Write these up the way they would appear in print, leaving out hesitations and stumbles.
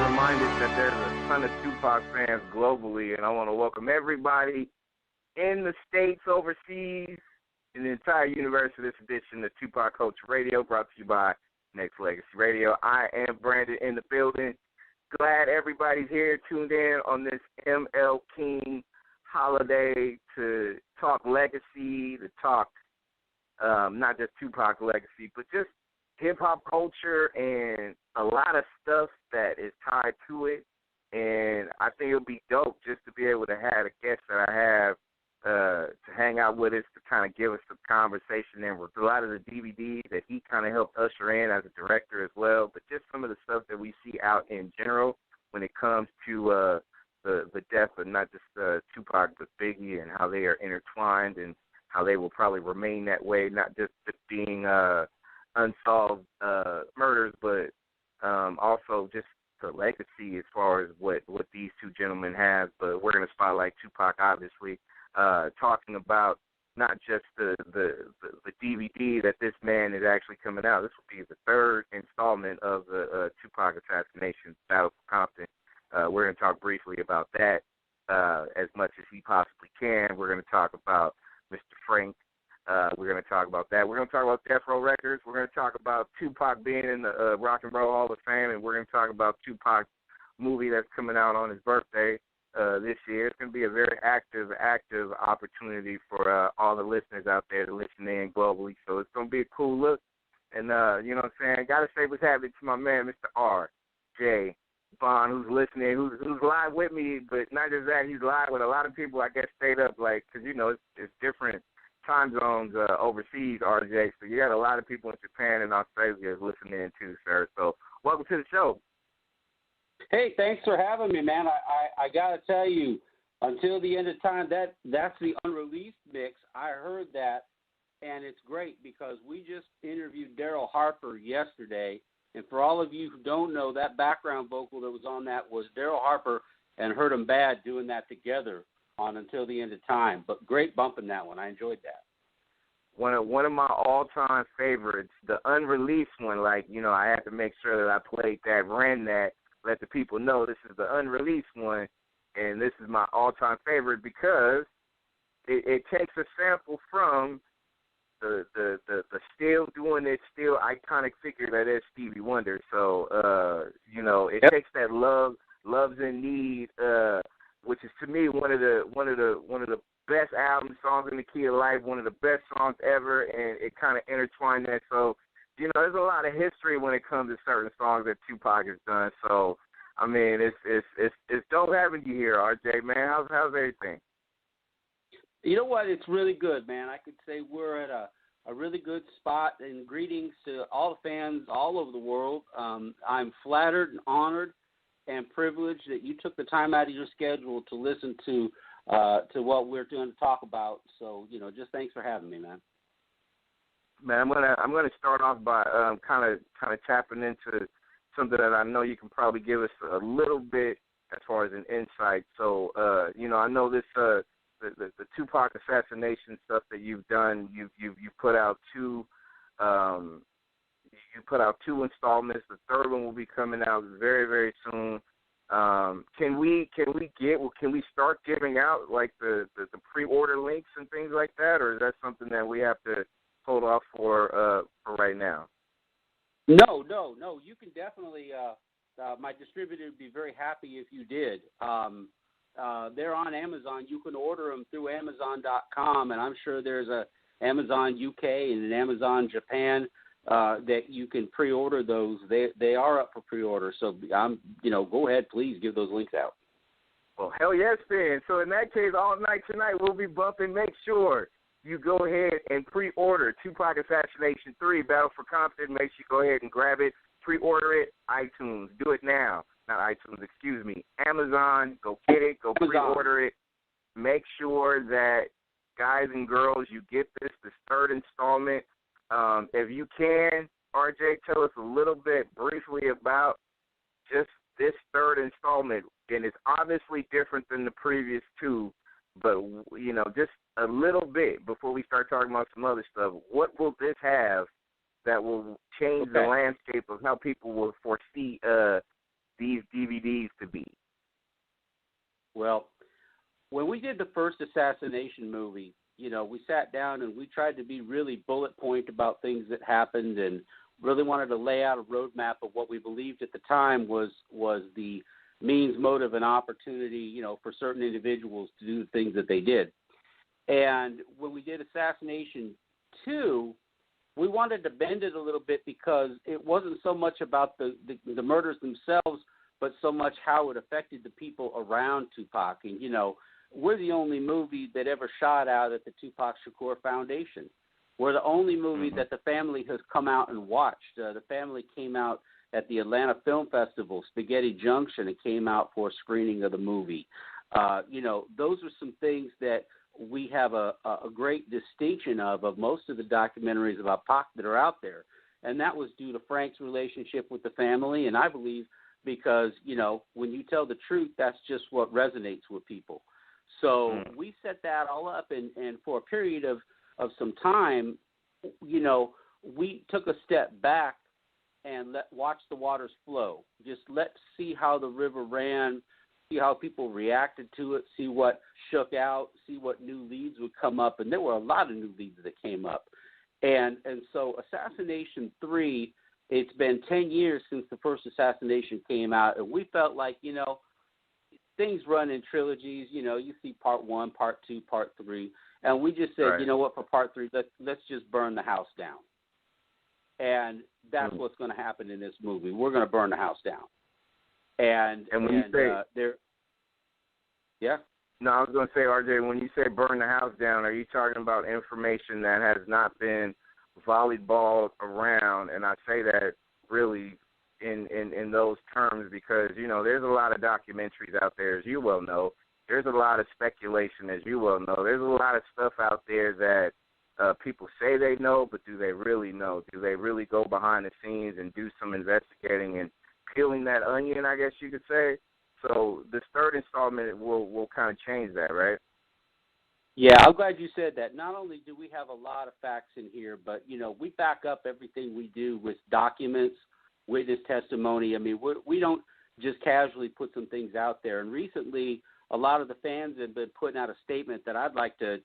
reminded that there's a ton of Tupac fans globally, and I want to welcome everybody in the states, overseas, and the entire universe of this edition of Tupac Culture Radio, brought to you by Nexxlegacy Radio. I am Brandon in the building. Glad everybody's here, tuned in on this ML King holiday to talk legacy, to talk not just Tupac legacy, but just hip-hop culture and a lot of stuff that is tied to it. And I think it'll be dope just to be able to have a guest that I have to hang out with us, to kind of give us some conversation and with a lot of the DVDs that he kind of helped usher in as a director as well, but just some of the stuff that we see out in general when it comes to the death of not just Tupac but Biggie, and how they are intertwined and how they will probably remain that way, not just being unsolved murders, but also just the legacy as far as what these two gentlemen have. But we're going to spotlight Tupac, obviously, talking about not just the DVD that this man is actually coming out. This will be the third installment of the Tupac assassination, Battle for Compton. We're going to talk briefly about that as much as he possibly can. We're going to talk about Mr. Frank. We're going to talk about that. We're going to talk about Death Row Records. We're going to talk about Tupac being in the Rock and Roll Hall of Fame, and we're going to talk about Tupac's movie that's coming out on his birthday this year. It's going to be a very active opportunity for all the listeners out there to listen in globally. So it's going to be a cool look. And, you know what I'm saying, got to say what's happening to my man, Mr. R.J. Bond, who's listening, who's live with me, but not just that, he's live with a lot of people, I guess, stayed up, like, because, you know, it's different time zones overseas, RJ. So you got a lot of people in Japan and Australia listening in too, sir. So welcome to the show. Hey, thanks for having me, man. I got to tell you, until the end of time, that's the unreleased mix. I heard that, and it's great because we just interviewed Daryl Harper yesterday. And for all of you who don't know, that background vocal that was on that was Daryl Harper and Hurt 'Em Bad doing that together on Until the End of Time. But great bumping that one. I enjoyed that. One of my all-time favorites, the unreleased one, like, you know, I had to make sure that I played that, ran that, let the people know this is the unreleased one, and this is my all-time favorite because it takes a sample from the still doing it, still iconic figure that is Stevie Wonder. So, you know, it takes that Love's in Need, which is to me one of the best album songs in the Key of Life, one of the best songs ever, and it kind of intertwined that. So, you know, there's a lot of history when it comes to certain songs that Tupac has done. So, I mean, it's dope having you here, RJ, man. How's everything? You know what? It's really good, man. I could say we're at a really good spot, and greetings to all the fans all over the world. I'm flattered and honored and privileged that you took the time out of your schedule to listen to what we're going to talk about. So, you know, just thanks for having me, man. Man, I'm gonna start off by kind of tapping into something that I know you can probably give us a little bit as far as an insight. So, you know, I know this the Tupac assassination stuff that you've done. You've put out two. You put out two installments. The third one will be coming out very, very soon. Can we start giving out like the pre-order links and things like that, or is that something that we have to hold off for right now? No. You can definitely. My distributor would be very happy if you did. They're on Amazon. You can order them through Amazon.com, and I'm sure there's a Amazon UK and an Amazon Japan that you can pre-order those. They are up for pre-order. So go ahead, please give those links out. Well, hell yes, then. So in that case, all night tonight we'll be bumping. Make sure you go ahead and pre-order Tupac Assassination 3, Battle for Compton. Make sure you go ahead and grab it, pre-order it, iTunes. Do it now. Not iTunes, excuse me. Amazon, go get it, go pre-order it. Make sure that, guys and girls, you get this third installment. If you can, RJ, tell us a little bit briefly about just this third installment. And it's obviously different than the previous two, but, you know, just a little bit before we start talking about some other stuff. What will this have that will change the landscape of how people will foresee these DVDs to be? Well, when we did the first assassination movie, we sat down and we tried to be really bullet point about things that happened and really wanted to lay out a roadmap of what we believed at the time was the means, motive, and opportunity, for certain individuals to do the things that they did. And when we did Assassination 2, we wanted to bend it a little bit because it wasn't so much about the murders themselves, but so much how it affected the people around Tupac. And, we're the only movie that ever shot out at the Tupac Shakur Foundation. We're the only movie that the family has come out and watched. The family came out at the Atlanta Film Festival, Spaghetti Junction, and came out for a screening of the movie. Those are some things that we have a great distinction of most of the documentaries about Pac that are out there. And that was due to Frank's relationship with the family, and I believe because, when you tell the truth, that's just what resonates with people. So we set that all up, and for a period of some time, we took a step back and watch the waters flow. Just let's see how the river ran, see how people reacted to it, see what shook out, see what new leads would come up. And there were a lot of new leads that came up. And so Assassination 3, it's been 10 years since the first Assassination came out, and we felt like, things run in trilogies. You see part 1, part 2, part 3. And we just said, right. You know what, for part 3, let's just burn the house down. And that's what's going to happen in this movie. We're going to burn the house down. And when you say yeah. No, I was going to say, RJ, when you say burn the house down, are you talking about information that has not been volleyballed around? And I say that really in those terms because, there's a lot of documentaries out there, as you well know. There's a lot of speculation, as you well know. There's a lot of stuff out there that people say they know, but do they really know? Do they really go behind the scenes and do some investigating and peeling that onion, I guess you could say? So this third installment will kind of change that, right? Yeah, I'm glad you said that. Not only do we have a lot of facts in here, but, we back up everything we do with documents, witness testimony. I mean, we don't just casually put some things out there. And recently, a lot of the fans have been putting out a statement that I'd like to,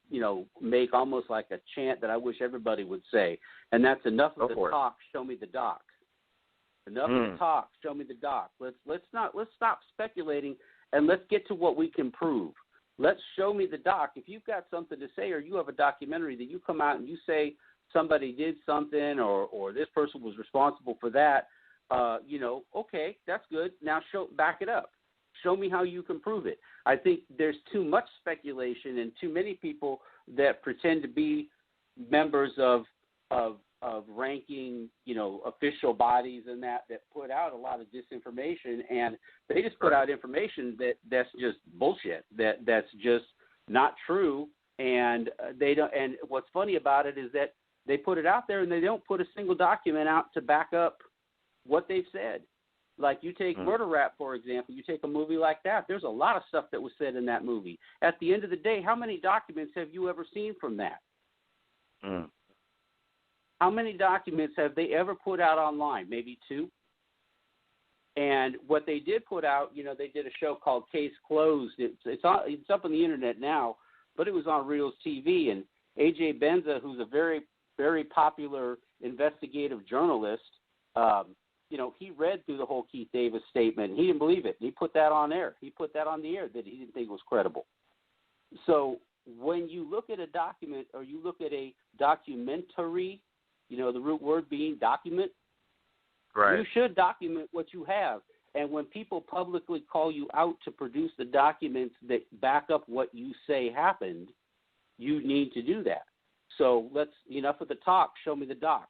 make almost like a chant that I wish everybody would say. And that's enough of the talk, show me the doc. Enough of the talk, show me the doc. Let's stop speculating and let's get to what we can prove. Let's show me the doc. If you've got something to say or you have a documentary that you come out and you say somebody did something or this person was responsible for that, okay, that's good. Now back it up. Show me how you can prove it. I think there's too much speculation and too many people that pretend to be members of ranking, official bodies and that put out a lot of disinformation, and they just put out information that's just bullshit, that's just not true, and they don't. And what's funny about it is that they put it out there and they don't put a single document out to back up what they've said. Like you take Murder Rap, for example, you take a movie like that, there's a lot of stuff that was said in that movie. At the end of the day, how many documents have you ever seen from that? How many documents have they ever put out online? Maybe 2. And what they did put out, they did a show called Case Closed. It's up on the internet now, but it was on Reels TV. And R.J Benza, who's a very, very popular investigative journalist, he read through the whole Keith Davis statement. He didn't believe it. He put that on air. He put that on the air that he didn't think was credible. So when you look at a document or you look at a documentary, the root word being document, right. You should document what you have. And when people publicly call you out to produce the documents that back up what you say happened, you need to do that. So enough of the talk, show me the doc.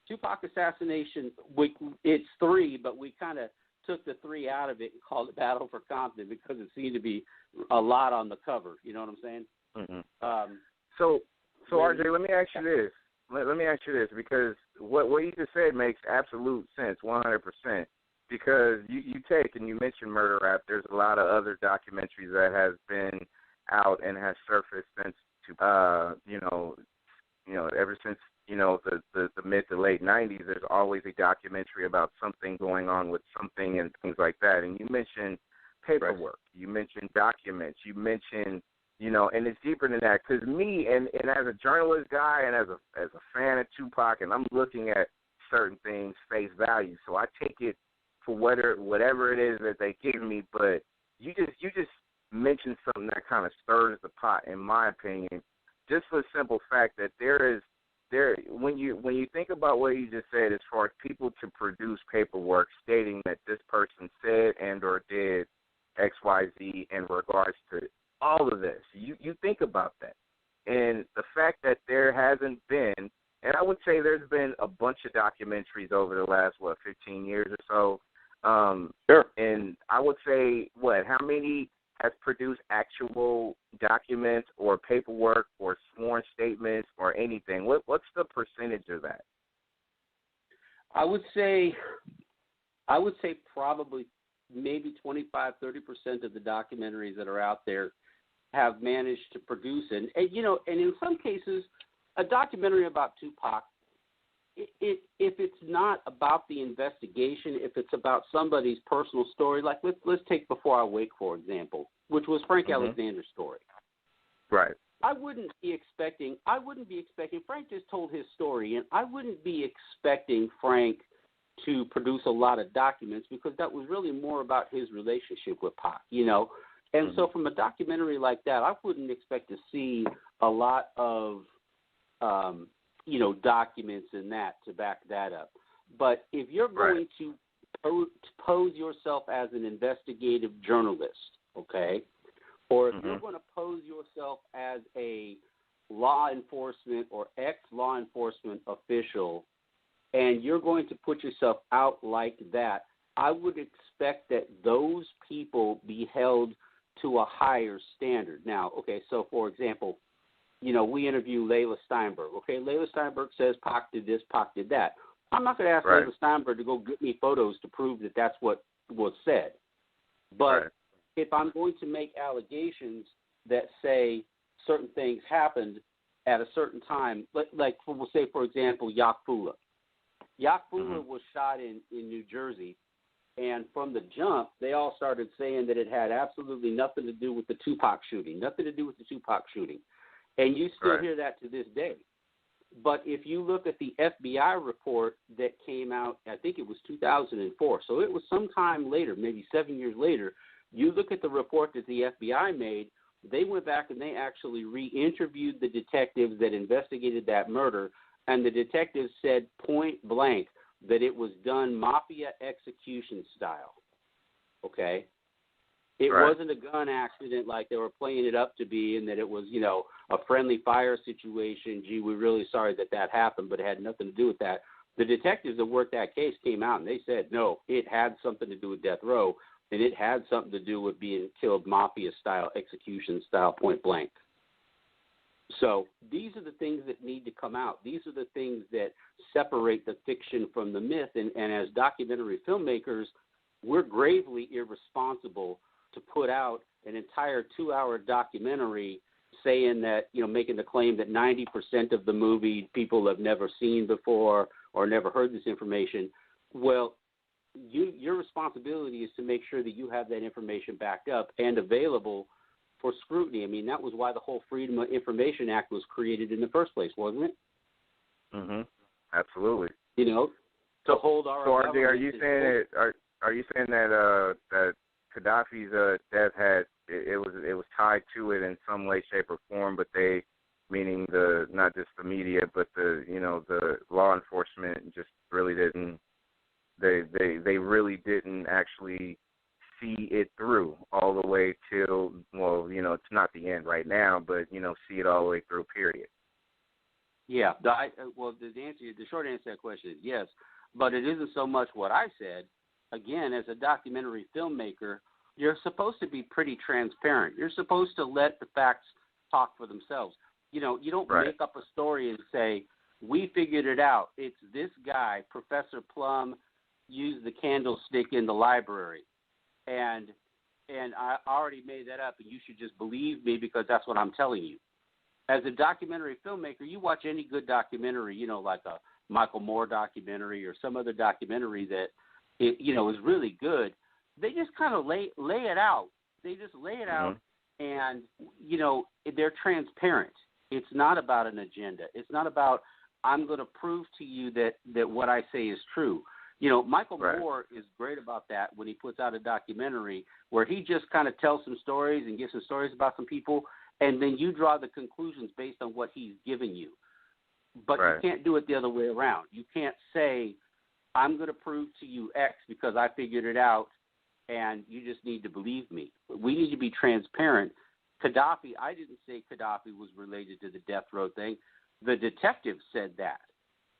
Tupac assassination, it's 3, but we kind of took the 3 out of it and called it Battle for Compton because it seemed to be a lot on the cover. You know what I'm saying? Mm-hmm. So RJ, let me ask you this. Let me ask you this, because what you just said makes absolute sense, 100%. Because you take, and you mentioned Murder Rap, there's a lot of other documentaries that has been out and has surfaced since, ever since, the mid to late 90s, there's always a documentary about something going on with something and things like that. And you mentioned paperwork, right. You mentioned documents, you mentioned, and it's deeper than that. Because me, and as a journalist guy and as a fan of Tupac, and I'm looking at certain things face value, so I take it for whatever it is that they give me. But you just mentioned something that kind of stirs the pot, in my opinion, just for the simple fact that when you think about what you just said, as far as people to produce paperwork stating that this person said and or did XYZ in regards to all of this, you think about that. And the fact that there hasn't been, and I would say there's been a bunch of documentaries over the last, 15 years or so. Sure. And I would say, how many has produced actual documents or paperwork or sworn statements or anything? What's the percentage of that? I would say probably maybe 25-30% of the documentaries that are out there have managed to produce it. And in some cases, a documentary about Tupac, if it's not about the investigation, if it's about somebody's personal story, like let's take Before I Wake, for example, which was Frank Alexander's story. Right. I wouldn't be expecting, Frank just told his story, and I wouldn't be expecting Frank to produce a lot of documents because that was really more about his relationship with Pac, And so from a documentary like that, I wouldn't expect to see a lot of, documents in that to back that up. But if you're going to pose yourself as an investigative journalist, okay, or if you're going to pose yourself as a law enforcement or ex-law enforcement official, and you're going to put yourself out like that, I would expect that those people be held to a higher standard. Now, okay, so for example, we interview Layla Steinberg. Okay, Layla Steinberg says Pac did this, Pac did that. I'm not going to ask Layla Steinberg to go get me photos to prove that that's what was said. But if I'm going to make allegations that say certain things happened at a certain time, like we'll say, for example, Yak Fula. Yak Fula was shot in New Jersey, and from the jump, they all started saying that it had absolutely nothing to do with the Tupac shooting, And you still hear that to this day. But if you look at the FBI report that came out, I think it was 2004, so it was sometime later, maybe 7 years later, you look at the report that the FBI made, they went back and they actually re-interviewed the detectives that investigated that murder, and the detectives said point blank that it was done mafia execution style, okay? It wasn't a gun accident like they were playing it up to be, and that it was, a friendly fire situation. Gee, we're really sorry that happened, but it had nothing to do with that. The detectives that worked that case came out and they said, no, it had something to do with death row, and it had something to do with being killed mafia-style, execution-style, point blank. So these are the things that need to come out. These are the things that separate the fiction from the myth, and as documentary filmmakers, we're gravely irresponsible to put out an entire 2-hour documentary saying that, making the claim that 90% of the movie people have never seen before or never heard this information. Well, your responsibility is to make sure that you have that information backed up and available for scrutiny. I mean, that was why the whole Freedom of Information Act was created in the first place, wasn't it? Absolutely. To hold our. So, RJ, are you saying that that Gaddafi's death had it was tied to it in some way, shape, or form, but they, meaning not just the media, but the law enforcement just really didn't. They really didn't actually see it through all the way till, it's not the end right now, but see it all the way through. Period. Yeah. The short answer to that question is yes, but it isn't so much what I said. Again, as a documentary filmmaker, you're supposed to be pretty transparent. You're supposed to let the facts talk for themselves. You don't make up a story and say, we figured it out. It's this guy, Professor Plum, used the candlestick in the library. And I already made that up, and you should just believe me because that's what I'm telling you. as a documentary filmmaker, you watch any good documentary, like a Michael Moore documentary or some other documentary that, is really good. They just kind of lay it out. They just lay it out, and, they're transparent. It's not about an agenda. It's not about, I'm going to prove to you that what I say is true. Michael Moore is great about that when he puts out a documentary where he just kind of tells some stories and gives some stories about some people, and then you draw the conclusions based on what he's given you. But you can't do it the other way around. You can't say, I'm going to prove to you X because I figured it out, and you just need to believe me. We need to be transparent. Gaddafi, I didn't say Gaddafi was related to the death row thing. The detective said that,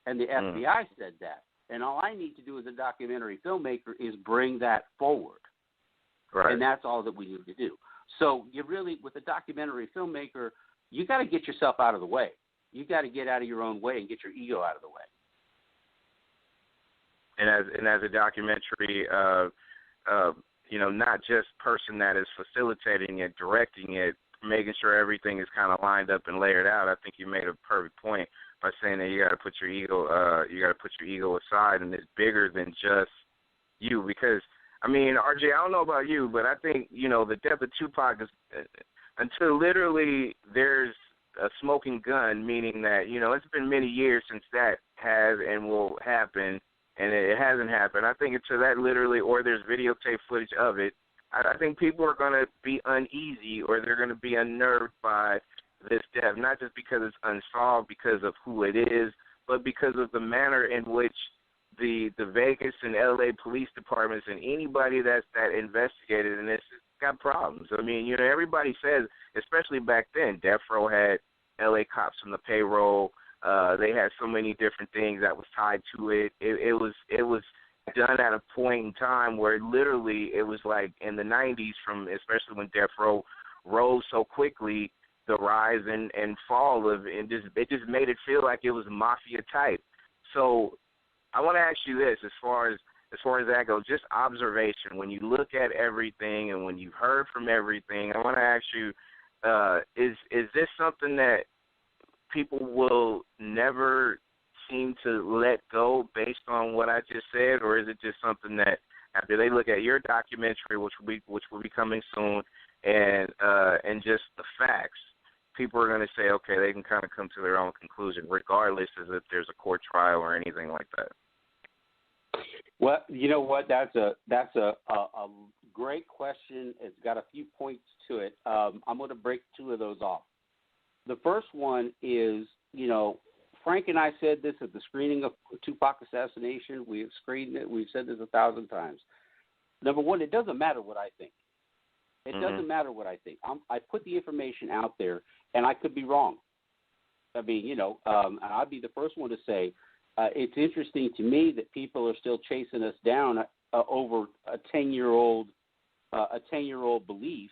and the FBI said that. And all I need to do as a documentary filmmaker is bring that forward. Right. And that's all that we need to do. So you really, with a documentary filmmaker, you got to get yourself out of the way. You got to get out of your own way and get your ego out of the way. And as a documentary, not just person that is facilitating it, directing it, making sure everything is kind of lined up and layered out. I think you made a perfect point by saying that you got to put your ego aside, and it's bigger than just you. Because RJ, I don't know about you, but I think the death of Tupac is until literally there's a smoking gun, meaning that it's been many years since that has and will happen, and it hasn't happened. I think until that literally, or there's videotape footage of it, I think people are going to be uneasy, or they're going to be unnerved by this death, not just because it's unsolved because of who it is, but because of the manner in which the Vegas and L.A. police departments and anybody that investigated in this got problems. Everybody says, especially back then, Death Row had L.A. cops on the payroll. They had so many different things that was tied to it. It was done at a point in time where literally it was like in the 90s, especially when Death Row rose so quickly, the rise and fall of it just made it feel like it was mafia type. So I want to ask you this, as far as that goes, just observation. When you look at everything and when you've heard from everything, I want to ask you, is this something that people will never seem to let go based on what I just said, or is it just something that after they look at your documentary, which will be coming soon, and just the facts, people are going to say, okay, they can kind of come to their own conclusion, regardless as if there's a court trial or anything like that? Well, you know what? That's a great question. It's got a few points to it. I'm going to break two of those off. The first one is, Frank and I said this at the screening of Tupac Assassination. We have screened it. We've said this 1,000 times. Number one, it doesn't matter what I think. It doesn't matter what I think. I put the information out there, and I could be wrong. And I'd be the first one to say it's interesting to me that people are still chasing us down over a 10-year-old belief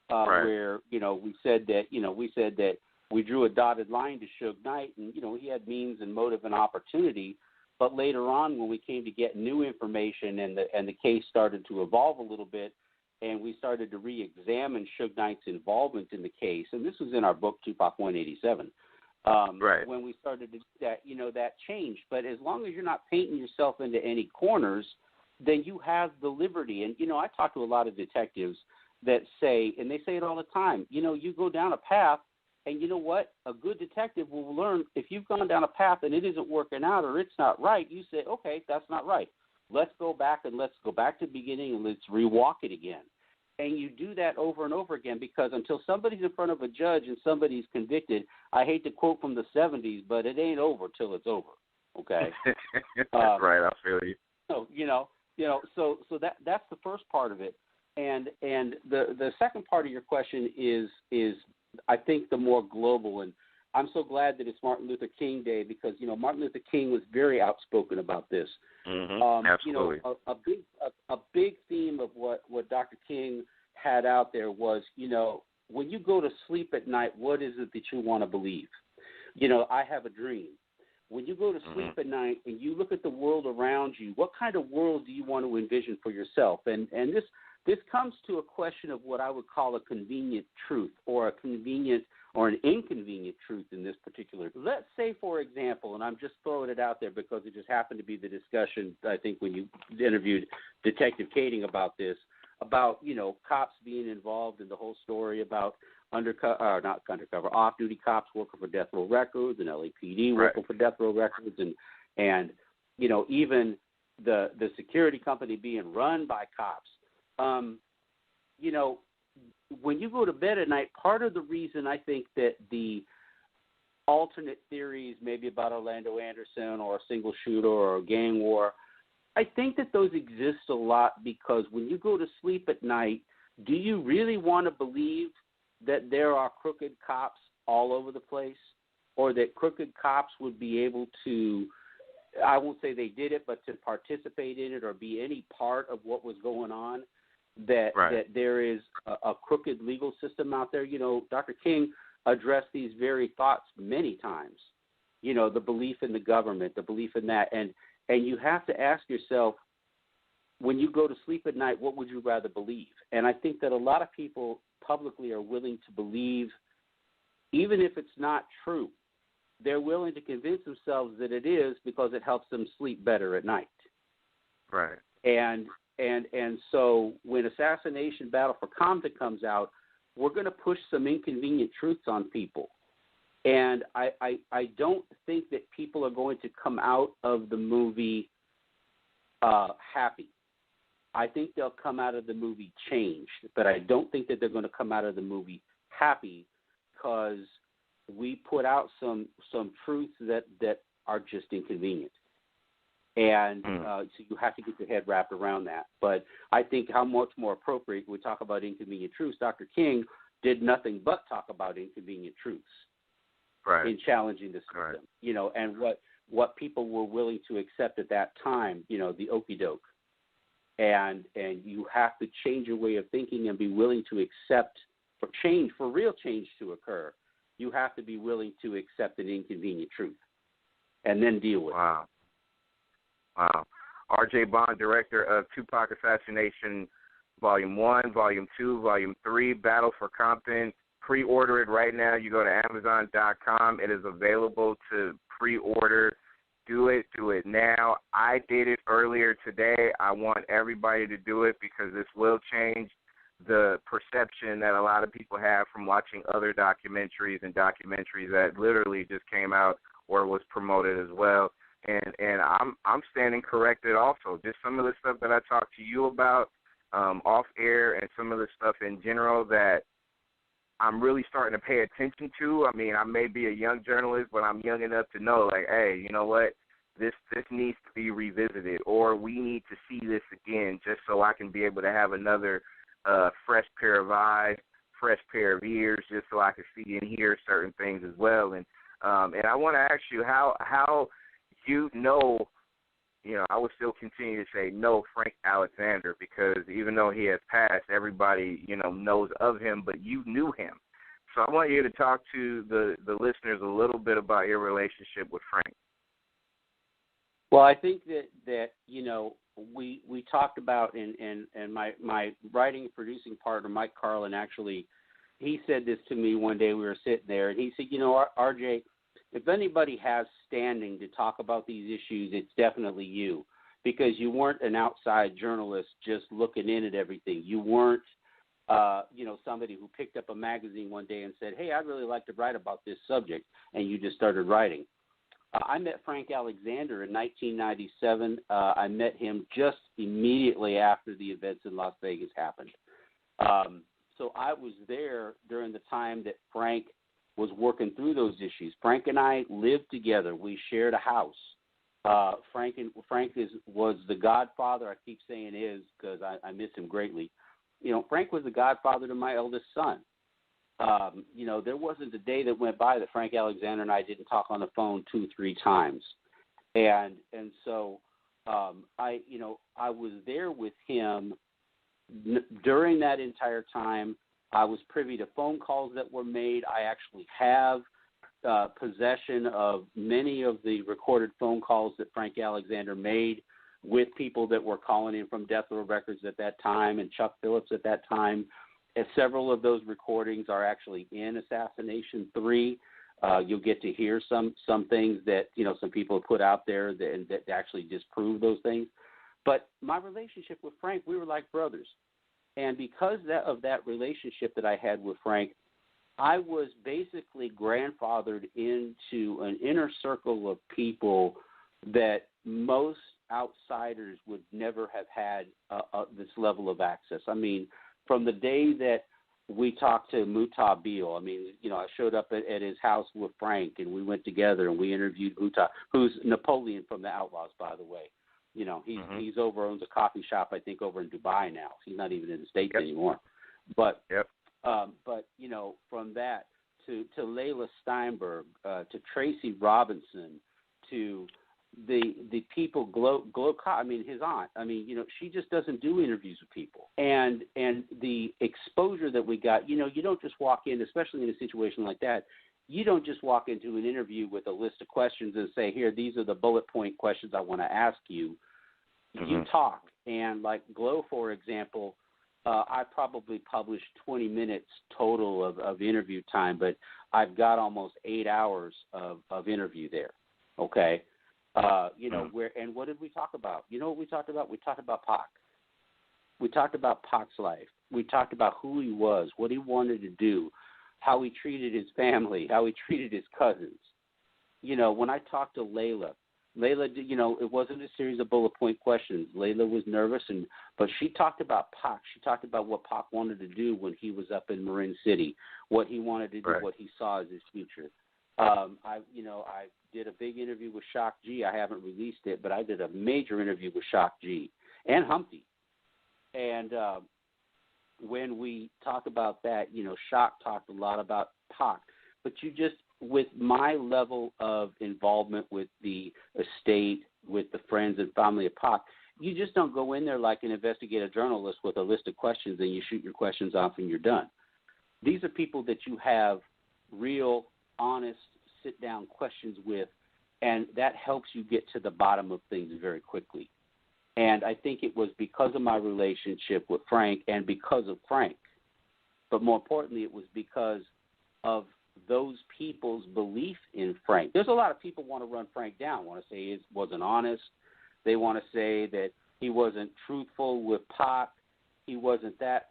where we said that we drew a dotted line to Suge Knight, and he had means and motive and opportunity. But later on, when we came to get new information and the case started to evolve a little bit, and we started to re-examine Suge Knight's involvement in the case, and this was in our book, Tupac 187, when we started to do that, that changed. But as long as you're not painting yourself into any corners, then you have the liberty. And, I talk to a lot of detectives that say, and they say it all the time, you go down a path, and you know what? A good detective will learn if you've gone down a path and it isn't working out or it's not right, you say, okay, that's not right. Let's go back to the beginning and let's rewalk it again. And you do that over and over again, because until somebody's in front of a judge and somebody's convicted, I hate to quote from the 70s, but it ain't over till it's over. Okay. Right. I feel you. So that's the first part of it. And the second part of your question is I think the more global, and I'm so glad that it's Martin Luther King Day, because Martin Luther King was very outspoken about this. Absolutely. A big theme of what Dr. King had out there was, when you go to sleep at night, what is it that you want to believe? I have a dream. When you go to sleep at night and you look at the world around you, what kind of world do you want to envision for yourself? And this comes to a question of what I would call a convenient truth, or or an inconvenient truth in this particular. Let's say, for example, and I'm just throwing it out there because it just happened to be the discussion, I think, when you interviewed Detective Kading about this, about, cops being involved in the whole story about off-duty cops working for Death Row Records and LAPD working for Death Row Records and even the security company being run by cops. When you go to bed at night, part of the reason I think that the alternate theories, maybe about Orlando Anderson or a single shooter or a gang war, I think that those exist a lot because when you go to sleep at night, do you really want to believe that there are crooked cops all over the place, or that crooked cops would be able to, I won't say they did it, but to participate in it or be any part of what was going on? That there is a crooked legal system out there. Dr. King addressed these very thoughts many times. The belief in the government, the belief in that, and you have to ask yourself, when you go to sleep at night, what would you rather believe? And I think that a lot of people publicly are willing to believe, even if it's not true, they're willing to convince themselves that it is because it helps them sleep better at night. Right. And so when Assassination Battle for Compton comes out, we're going to push some inconvenient truths on people. And I don't think that people are going to come out of the movie happy. I think they'll come out of the movie changed, but I don't think that they're going to come out of the movie happy because we put out some truths that are just inconvenient. And so you have to get your head wrapped around that. But I think how much more appropriate we talk about inconvenient truths. Dr. King did nothing but talk about inconvenient truths in challenging the system, and what people were willing to accept at that time, the okie doke. And you have to change your way of thinking and be willing to accept for real change to occur. You have to be willing to accept an inconvenient truth and then deal with it. Wow. R.J. Bond, director of Tupac Assassination, Volume 1, Volume 2, Volume 3, Battle for Compton. Pre-order it right now. You go to Amazon.com. It is available to pre-order. Do it now. I did it earlier today. I want everybody to do it because this will change the perception that a lot of people have from watching other documentaries and documentaries that literally just came out or was promoted as well. And I'm standing corrected also. Just some of the stuff that I talked to you about off air and some of the stuff in general that I'm really starting to pay attention to. I mean, I may be a young journalist, but I'm young enough to know, like, hey, you know what? This needs to be revisited, or we need to see this again just so I can be able to have another fresh pair of eyes, fresh pair of ears, just so I can see and hear certain things as well. And I want to ask you how I would still continue to say no Frank Alexander, because even though he has passed, everybody, knows of him, but you knew him. So I want you to talk to the listeners a little bit about your relationship with Frank. Well, I think that we talked about, and my writing and producing partner, Mike Carlin, actually, he said this to me one day. We were sitting there, and he said, RJ, if anybody has standing to talk about these issues, it's definitely you, because you weren't an outside journalist just looking in at everything. You weren't, somebody who picked up a magazine one day and said, hey, I'd really like to write about this subject, and you just started writing. I met Frank Alexander in 1997. I met him just immediately after the events in Las Vegas happened. So I was there during the time that Frank was working through those issues. Frank and I lived together. We shared a house. Frank was the godfather. I keep saying is because I miss him greatly. Frank was the godfather to my eldest son. There wasn't a day that went by that Frank Alexander and I didn't talk on the phone 2-3 times. And so I was there with him during that entire time. I was privy to phone calls that were made. I actually have possession of many of the recorded phone calls that Frank Alexander made with people that were calling in from Death Row Records at that time and Chuck Phillips at that time. several of those recordings are actually in Assassination 3. You'll get to hear some things that, some people put out there that actually disprove those things. But my relationship with Frank, we were like brothers. And because of that relationship that I had with Frank, I was basically grandfathered into an inner circle of people that most outsiders would never have had this level of access. I mean, from the day that we talked to Mutah Beal, I showed up at his house with Frank, and we went together and we interviewed Mutah, who's Napoleon from the Outlaws, by the way. He's owns a coffee shop, I think, over in Dubai now. He's not even in the States anymore. But from that to Layla Steinberg, to Tracy Robinson, to the people, his aunt. She just doesn't do interviews with people. And the exposure that we got, you don't just walk in, especially in a situation like that, you don't just walk into an interview with a list of questions and say, here, these are the bullet point questions I want to ask you. You talk. And like Glow, for example, I probably published 20 minutes total of interview time, but I've got almost 8 hours of interview there. Okay. And what did we talk about? You know what we talked about? We talked about Pac. We talked about Pac's life. We talked about who he was, what he wanted to do, how he treated his family, how he treated his cousins. When I talked to Layla, it wasn't a series of bullet point questions. Layla was nervous, but she talked about Pac. She talked about what Pac wanted to do when he was up in Marin City, what he wanted to do, what he saw as his future. I did a big interview with Shock G. I haven't released it, but I did a major interview with Shock G and Humpty. And when we talk about that, Shock talked a lot about Pac. But with my level of involvement with the estate, with the friends and family of Pac, you just don't go in there like an investigative journalist with a list of questions and you shoot your questions off and you're done. These are people that you have real, honest, sit-down questions with, and that helps you get to the bottom of things very quickly. And I think it was because of my relationship with Frank and because of Frank. But more importantly, it was because of those people's belief in Frank. There's a lot of people want to run Frank down, want to say he wasn't honest. They want to say that he wasn't truthful with Pac. He wasn't that.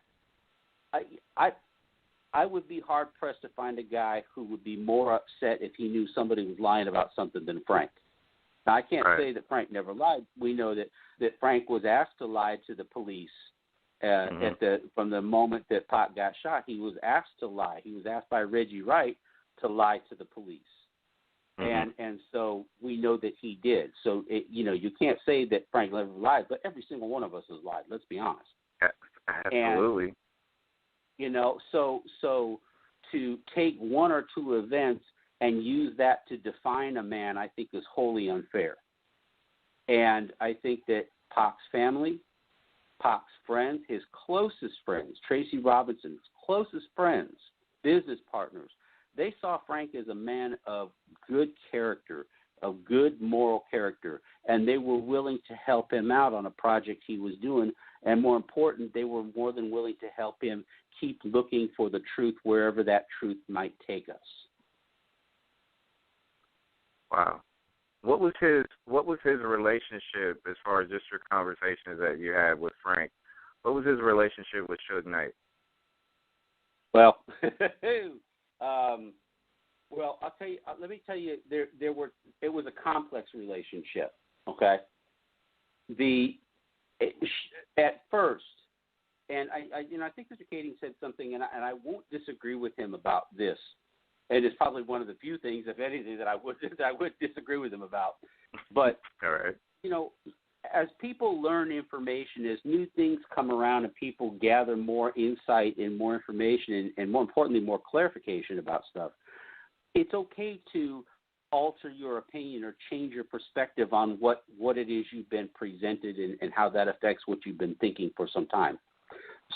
I would be hard-pressed to find a guy who would be more upset if he knew somebody was lying about something than Frank. Now, I can't say that Frank never lied. We know that Frank was asked to lie to the police from the moment that Pac got shot. He was asked to lie. He was asked by Reggie Wright to lie to the police. And so we know that he did. So, you can't say that Frank never lied, but every single one of us has lied. Let's be honest. Absolutely. So to take one or two events and use that to define a man, I think is wholly unfair. And I think that Pac's family, Pac's friends, his closest friends, Tracy Robinson's closest friends, business partners, they saw Frank as a man of good character, of good moral character, and they were willing to help him out on a project he was doing. And more important, they were more than willing to help him keep looking for the truth wherever that truth might take us. Wow. What was his relationship, as far as just your conversations that you had with Frank? What was his relationship with Suge Knight? Well, I'll tell you. Let me tell you, it was a complex relationship. Okay. At first, and I think Mr. Kading said something, and I won't disagree with him about this. And it's probably one of the few things, if anything, that I would disagree with him about. But all right. As people learn information, as new things come around, and people gather more insight and more information, and more importantly, more clarification about stuff, it's okay to alter your opinion or change your perspective on what it is you've been presented and how that affects what you've been thinking for some time.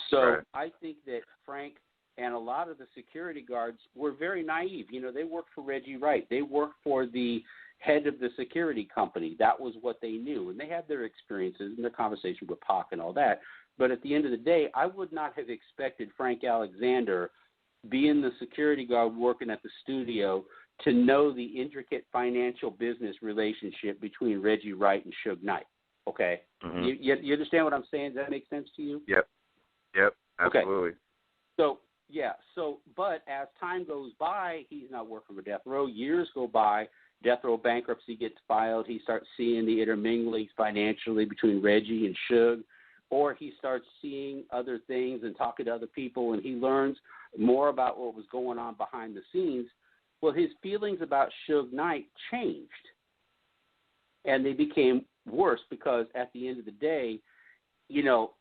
So I think that Frank and a lot of the security guards were very naive. They worked for Reggie Wright. They worked for the head of the security company. That was what they knew. And they had their experiences and their conversation with Pac and all that. But at the end of the day, I would not have expected Frank Alexander, being the security guard working at the studio, to know the intricate financial business relationship between Reggie Wright and Suge Knight. Okay? Mm-hmm. You understand what I'm saying? Does that make sense to you? Yep, absolutely. Okay. But as time goes by, he's not working for Death Row. Years go by. Death Row bankruptcy gets filed. He starts seeing the intermingling financially between Reggie and Suge, or he starts seeing other things and talking to other people, and he learns more about what was going on behind the scenes. Well, his feelings about Suge Knight changed, and they became worse because at the end of the day, you know,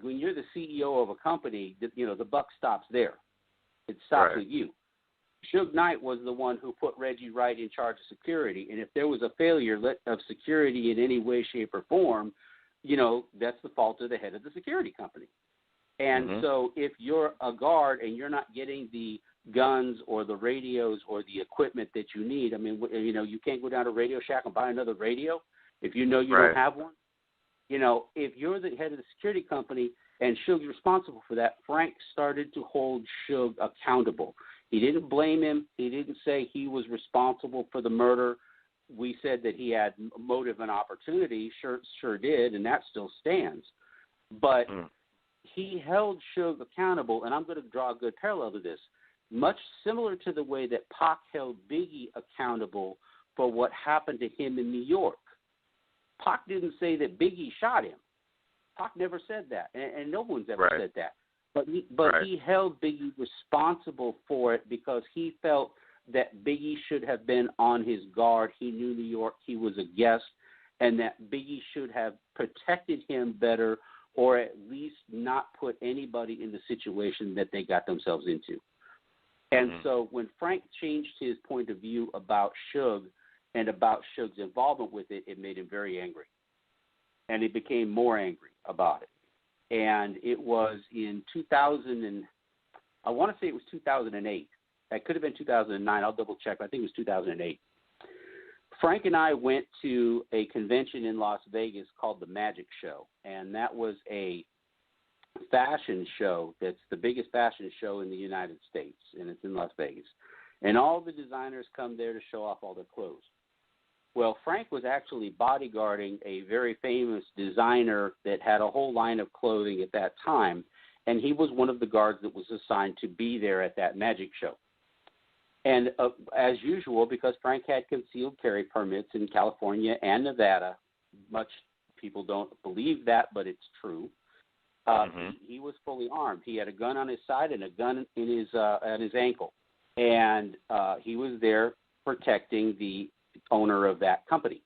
when you're the CEO of a company, you know, the buck stops there. It stops with you. Suge Knight was the one who put Reggie Wright in charge of security, and if there was a failure of security in any way, shape, or form, you know, that's the fault of the head of the security company. And so if you're a guard and you're not getting the guns or the radios or the equipment that you need, I mean, you know, you can't go down to Radio Shack and buy another radio if you know you don't have one. You know, if you're the head of the security company and Suge's responsible for that, Frank started to hold Suge accountable. He didn't blame him. He didn't say he was responsible for the murder. We said that he had motive and opportunity. Sure did, and that still stands. But he held Suge accountable, and I'm going to draw a good parallel to this, much similar to the way that Pac held Biggie accountable for what happened to him in New York. Pac didn't say that Biggie shot him. Pac never said that, and no one's ever said that. But he held Biggie responsible for it because he felt that Biggie should have been on his guard. He knew New York. He was a guest, and that Biggie should have protected him better, or at least not put anybody in the situation that they got themselves into. And so when Frank changed his point of view about Suge and about Suge's involvement with it, it made him very angry. And he became more angry about it. And it was in 2000, and I want to say it was 2008. That could have been 2009. I'll double check. I think it was 2008. Frank and I went to a convention in Las Vegas called the Magic Show, and that was a fashion show that's the biggest fashion show in the United States, and it's in Las Vegas. And all the designers come there to show off all their clothes. Well, Frank was actually bodyguarding a very famous designer that had a whole line of clothing at that time, and he was one of the guards that was assigned to be there at that magic show. And as usual, because Frank had concealed carry permits in California and Nevada, much people don't believe that, but it's true. He was fully armed. He had a gun on his side and a gun in his at his ankle, and he was there protecting the owner of that company.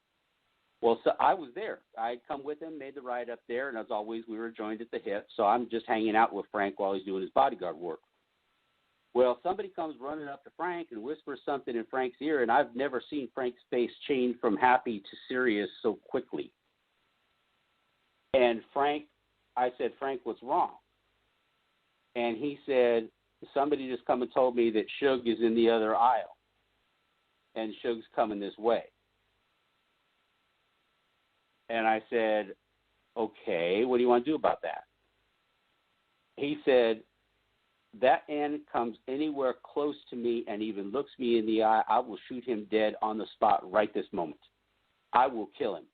Well, so I was there. I'd come with him, made the ride up there, and as always, we were joined at the hip. So I'm just hanging out with Frank while he's doing his bodyguard work. Well, somebody comes running up to Frank and whispers something in Frank's ear, and I've never seen Frank's face change from happy to serious so quickly. And I said, Frank, what's wrong? And he said, somebody just come and told me that Suge is in the other aisle, and Suge's coming this way. And I said, okay, what do you want to do about that? He said, that man comes anywhere close to me and even looks me in the eye, I will shoot him dead on the spot right this moment. I will kill him.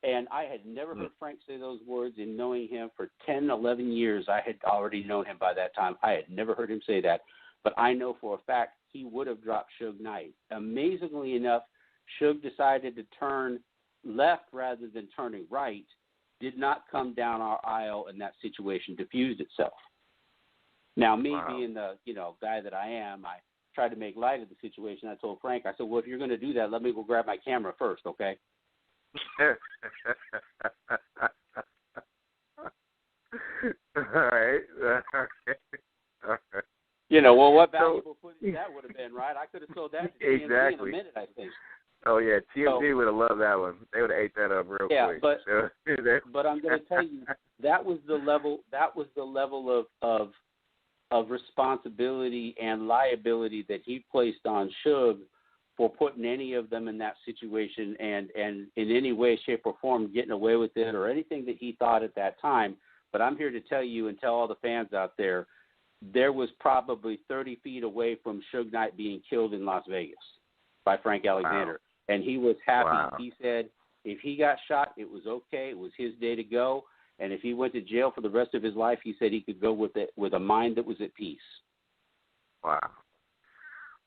And I had never heard Frank say those words, and knowing him for 10, 11 years, I had already known him by that time. I had never heard him say that. But I know for a fact he would have dropped Suge Knight. Amazingly enough, Suge decided to turn left rather than turning right, did not come down our aisle, and that situation diffused itself. Now, me being the guy that I am, I tried to make light of the situation. I told Frank, I said, well, if you're going to do that, let me go grab my camera first, okay? All right. You know, well, what valuable footage that would have been, right? I could have sold that to TMZ in a minute, I think. Oh, yeah, TMZ would have loved that one. They would have ate that up real quick. But I'm going to tell you, that was the level of responsibility and liability that he placed on Suge for putting any of them in that situation and in any way, shape, or form getting away with it or anything that he thought at that time. But I'm here to tell you and tell all the fans out there, there was probably 30 feet away from Suge Knight being killed in Las Vegas by Frank Alexander. Wow. And he was happy. Wow. He said if he got shot, it was okay. It was his day to go. And if he went to jail for the rest of his life, he said he could go with it with a mind that was at peace. Wow.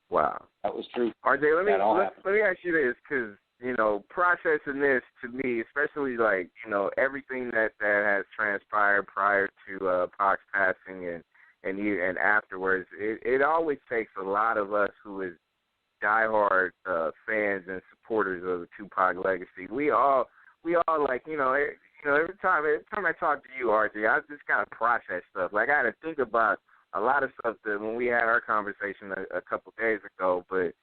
Wow. That was true. RJ, let me ask you this, because, you know, processing this to me, especially like, you know, everything that has transpired prior to Pac's passing and afterwards, it always takes a lot of us who is diehard fans and supporters of the Tupac legacy. We all like, every time I talk to you, RJ, I just kind of process stuff. Like, I had to think about a lot of stuff that when we had our conversation a couple days ago, but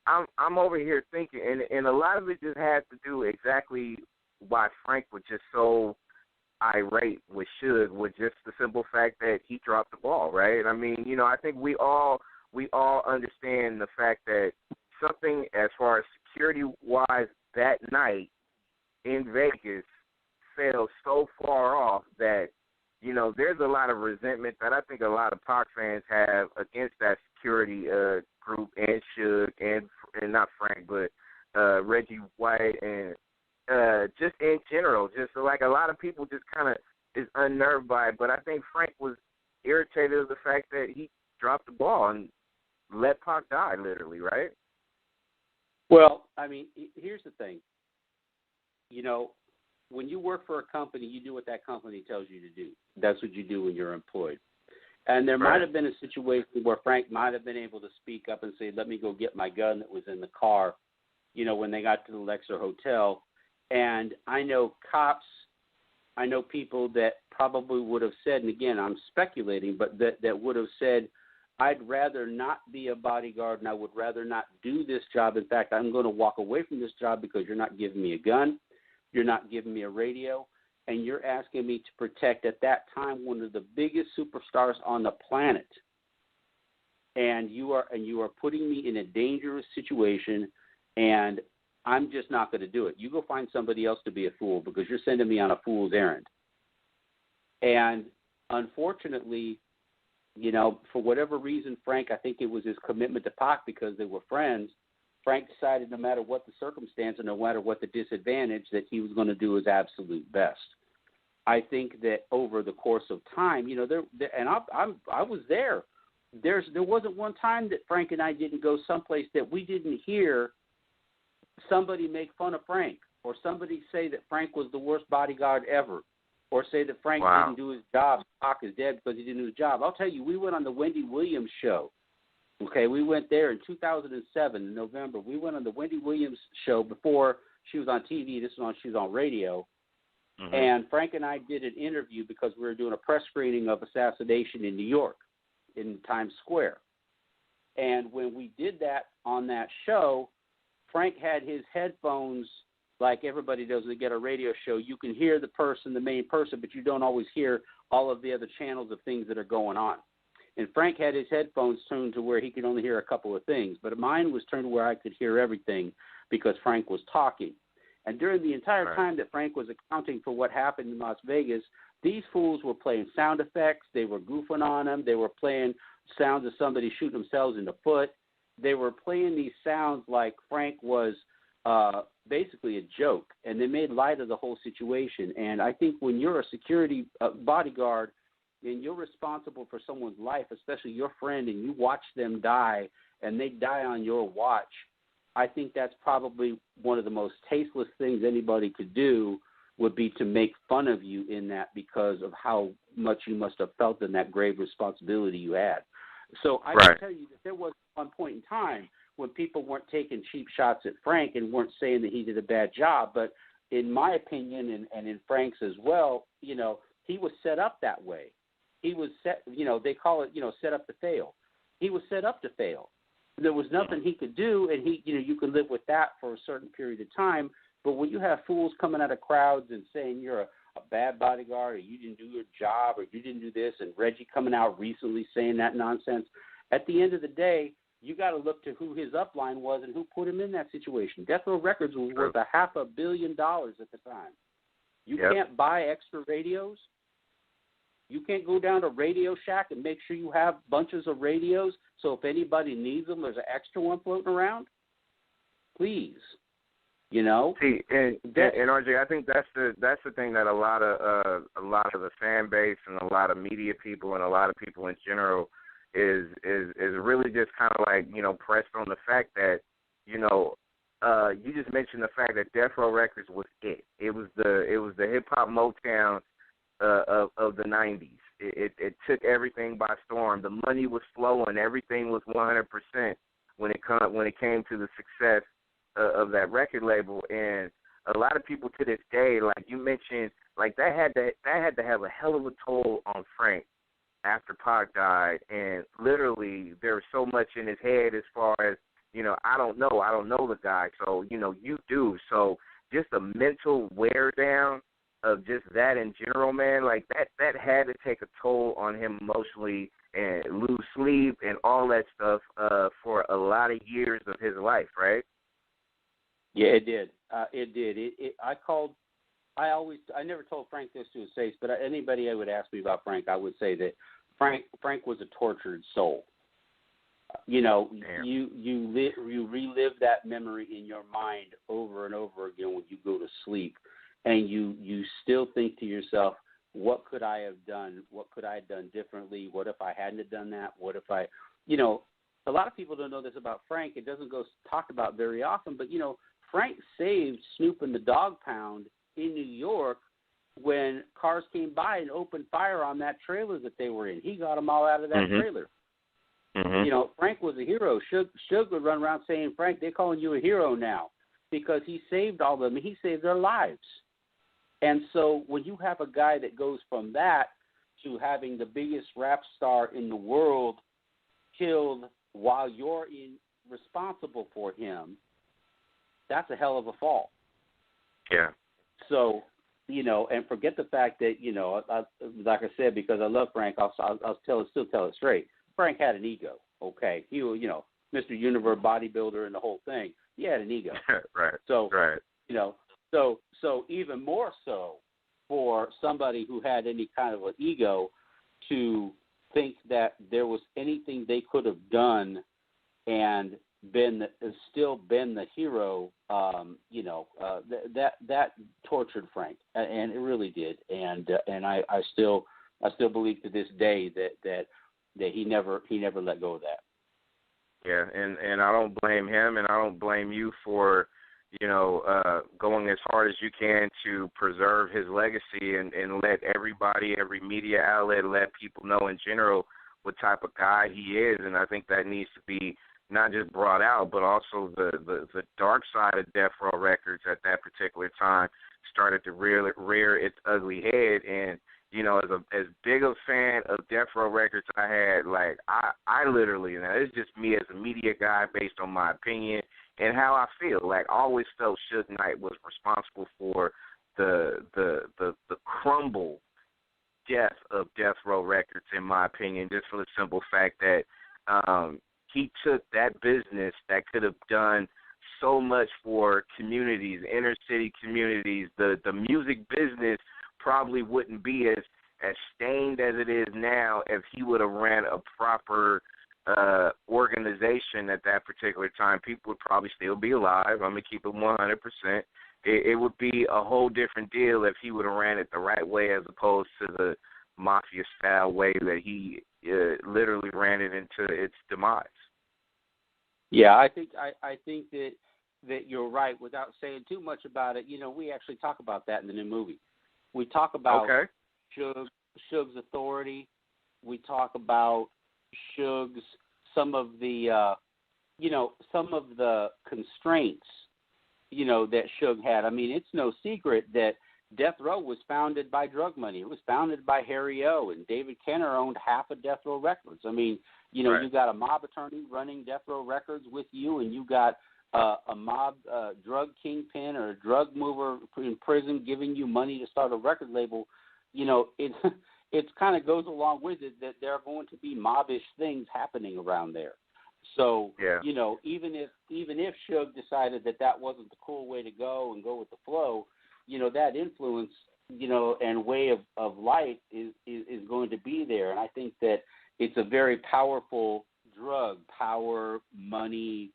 I'm over here thinking, and a lot of it just had to do exactly why Frank was just so irate with Suge, with just the simple fact that he dropped the ball, right? I mean, you know, I think we all understand the fact that something as far as security-wise that night in Vegas fell so far off that, you know, there's a lot of resentment that I think a lot of Pac fans have against that security group and Suge and not Frank, but Reggie White and just in general. Just like a lot of people just kind of is unnerved by it. But I think Frank was irritated of the fact that he dropped the ball and let Pac die, literally, right? Well, I mean, here's the thing. You know, when you work for a company, you do what that company tells you to do. That's what you do when you're employed. And there might have been a situation where Frank might have been able to speak up and say, let me go get my gun that was in the car, you know, when they got to the Lexer Hotel. And I know cops, I know people that probably would have said, and again, I'm speculating, but that would have said, I'd rather not be a bodyguard and I would rather not do this job. In fact, I'm going to walk away from this job because you're not giving me a gun. You're not giving me a radio, and you're asking me to protect, at that time, one of the biggest superstars on the planet. And you are putting me in a dangerous situation, and I'm just not going to do it. You go find somebody else to be a fool because you're sending me on a fool's errand. And unfortunately, you know, for whatever reason, Frank, I think it was his commitment to Pac because they were friends, Frank decided no matter what the circumstance and no matter what the disadvantage, that he was going to do his absolute best. I think that over the course of time, you know, I was there. There wasn't one time that Frank and I didn't go someplace that we didn't hear somebody make fun of Frank or somebody say that Frank was the worst bodyguard ever or say that Frank didn't do his job. Pac is dead because he didn't do his job. I'll tell you, we went on the Wendy Williams show. Okay, we went there in 2007 in November. We went on the Wendy Williams show before she was on TV. This was she was on radio. Mm-hmm. And Frank and I did an interview because we were doing a press screening of Assassination in New York in Times Square. And when we did that on that show, Frank had his headphones like everybody does when they get a radio show. You can hear the person, the main person, but you don't always hear all of the other channels of things that are going on. And Frank had his headphones turned to where he could only hear a couple of things, but mine was turned to where I could hear everything because Frank was talking. And during the entire time that Frank was accounting for what happened in Las Vegas, these fools were playing sound effects. They were goofing on them. They were playing sounds of somebody shooting themselves in the foot. They were playing these sounds like Frank was basically a joke, and they made light of the whole situation. And I think when you're a security bodyguard, and you're responsible for someone's life, especially your friend, and you watch them die, and they die on your watch, I think that's probably one of the most tasteless things anybody could do would be to make fun of you in that because of how much you must have felt in that grave responsibility you had. So I can tell you that there was one point in time when people weren't taking cheap shots at Frank and weren't saying that he did a bad job, but in my opinion and in Frank's as well, you know, he was set up that way. He was set, you know, they call it, you know, set up to fail. He was set up to fail. There was nothing he could do, and he, you know, you can live with that for a certain period of time. But when you have fools coming out of crowds and saying you're a bad bodyguard, or you didn't do your job, or you didn't do this, and Reggie coming out recently saying that nonsense, at the end of the day, you got to look to who his upline was and who put him in that situation. Death Row Records was worth $500 million at the time. You can't buy extra radios. You can't go down to Radio Shack and make sure you have bunches of radios so if anybody needs them, there's an extra one floating around. Please, you know. See, and RJ, I think that's the thing that a lot of the fan base and a lot of media people and a lot of people in general is really just kind of like, you know, pressed on the fact that, you know, you just mentioned the fact that Death Row Records was it. It was the hip hop Motown of the 90s. It took everything by storm. The money was flowing. Everything was 100% when it came to the success of that record label. And a lot of people to this day, like you mentioned, like that had to have a hell of a toll on Frank after Pac died. And literally, there was so much in his head as far as, you know, I don't know the guy, so, you know, you do. So just a mental wear down of just that in general, man, like that had to take a toll on him emotionally and lose sleep and all that stuff for a lot of years of his life, right? Yeah, it did. It did. I never told Frank this to his face, but anybody that would ask me about Frank, I would say that Frank was a tortured soul. You know, you relive that memory in your mind over and over again when you go to sleep, and you still think to yourself, what could I have done? What could I have done differently? What if I hadn't have done that? What if I, you know, a lot of people don't know this about Frank. It doesn't go talked about very often, but, you know, Frank saved Snoop and the Dog Pound in New York when cars came by and opened fire on that trailer that they were in. He got them all out of that trailer. Mm-hmm. You know, Frank was a hero. Suge would run around saying, Frank, they're calling you a hero now because he saved all of them. He saved their lives. And so when you have a guy that goes from that to having the biggest rap star in the world killed while you're responsible for him, that's a hell of a fall. Yeah. So, you know, and forget the fact that, you know, like I said, because I love Frank, I'll still tell it straight. Frank had an ego, okay? He was, you know, Mr. Universe bodybuilder and the whole thing. He had an ego. Right. So, right. You know, so even more so for somebody who had any kind of an ego to think that there was anything they could have done and still been the hero, you know, that tortured Frank, and it really did. And I still believe to this day that he never let go of that. Yeah, and I don't blame him, and I don't blame you for, you know, going as hard as you can to preserve his legacy and let everybody, every media outlet, let people know in general what type of guy he is. And I think that needs to be not just brought out, but also the dark side of Death Row Records at that particular time started to rear its ugly head. And, you know, as big a fan of Death Row Records I had, like, I literally, now it's just me as a media guy based on my opinion and how I feel. Like, I always felt Suge Knight was responsible for the crumble death of Death Row Records, in my opinion, just for the simple fact that he took that business that could have done so much for communities, inner city communities. The music business probably wouldn't be as stained as it is now if he would have ran a proper organization at that particular time. People would probably still be alive. I'm going to keep it 100%. It would be a whole different deal if he would have ran it the right way as opposed to the mafia-style way that he literally ran it into its demise. Yeah, I think that you're right. Without saying too much about it, you know, we actually talk about that in the new movie. We talk about Suge's authority. We talk about Suge's some of the constraints, you know, that Suge had. I mean, it's no secret that Death Row was founded by drug money. It was founded by Harry O. and David Kenner owned half of Death Row Records. I mean, you know, You got a mob attorney running Death Row Records with you, and you got a mob drug kingpin or a drug mover in prison giving you money to start a record label. You know, it kind of goes along with it that there are going to be mobbish things happening around there. So, even if Suge decided that wasn't the cool way to go and go with the flow, that influence, and way of life is going to be there. And I think that it's a very powerful drug. Power, money,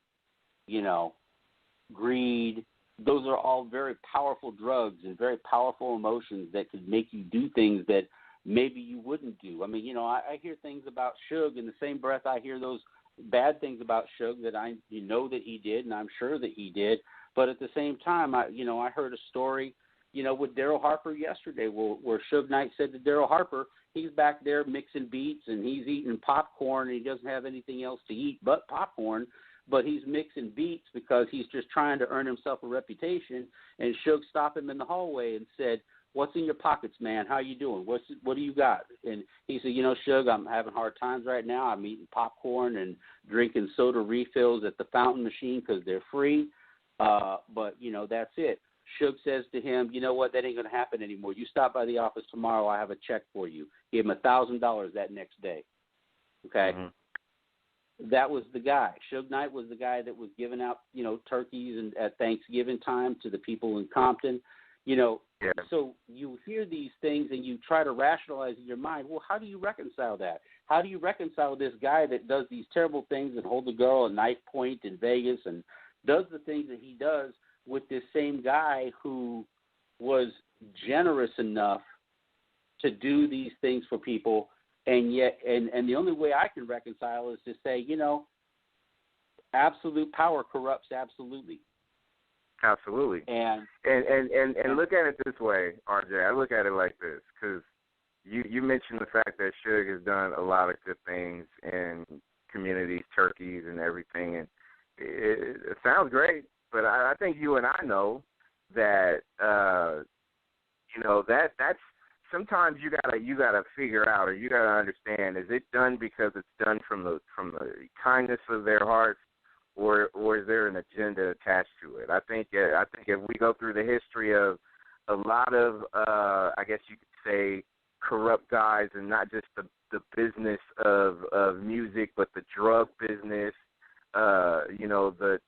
greed. Those are all very powerful drugs and very powerful emotions that could make you do things that maybe you wouldn't do. I mean, I hear things about Suge in the same breath I hear those bad things about Suge that that he did, and I'm sure that he did. But at the same time, I heard a story, with Daryl Harper yesterday, where Suge Knight said to Daryl Harper, he's back there mixing beats and he's eating popcorn and he doesn't have anything else to eat but popcorn, but he's mixing beats because he's just trying to earn himself a reputation. And Suge stopped him in the hallway and said, "What's in your pockets, man? How you doing? What do you got?" And he said, "Suge, I'm having hard times right now. I'm eating popcorn and drinking soda refills at the fountain machine because they're free. But that's it." Suge says to him, "You know what? That ain't going to happen anymore. You stop by the office tomorrow. I have a check for you." Gave him $1,000 that next day. Okay? Mm-hmm. That was the guy. Suge Knight was the guy that was giving out, turkeys and at Thanksgiving time to the people in Compton. So you hear these things and you try to rationalize in your mind, well, how do you reconcile that? How do you reconcile this guy that does these terrible things and holds a girl at knife point in Vegas and does the things that he does with this same guy who was generous enough to do these things for people, and yet, and the only way I can reconcile is to say, absolute power corrupts absolutely. Absolutely. And look at it this way, RJ. I look at it like this, because you mentioned the fact that Suge has done a lot of good things in communities, turkeys, and everything, and it sounds great. But I think you and I know that that's sometimes you gotta figure out, or you gotta understand, is it done because it's done from the kindness of their hearts, or is there an agenda attached to it? I think if we go through the history of a lot of I guess you could say corrupt guys, and not just the business of music, but the drug business, the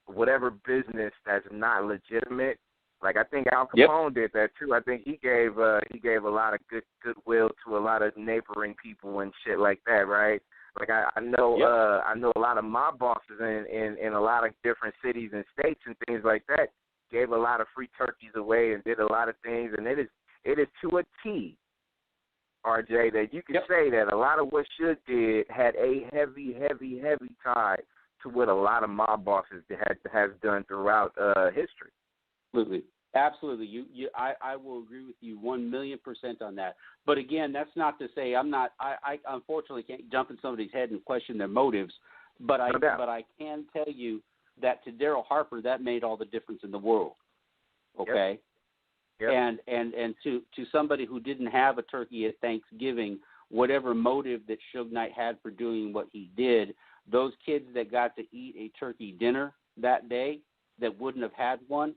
whatever business that's not legitimate. Like, I think Al Capone did that too. I think he gave a lot of goodwill to a lot of neighboring people and shit like that, right? Like I know a lot of mob bosses in a lot of different cities and states and things like that gave a lot of free turkeys away and did a lot of things, and it is to a T, RJ, that you can say that a lot of what Suge did had a heavy tie to what a lot of mob bosses has done throughout history. Absolutely. I will agree with you 1,000,000% on that. But again, that's not to say I unfortunately can't jump in somebody's head and question their motives. But I can tell you that to Daryl Harper, that made all the difference in the world. Okay. Yep. And to somebody who didn't have a turkey at Thanksgiving, whatever motive that Suge Knight had for doing what he did, those kids that got to eat a turkey dinner that day that wouldn't have had one,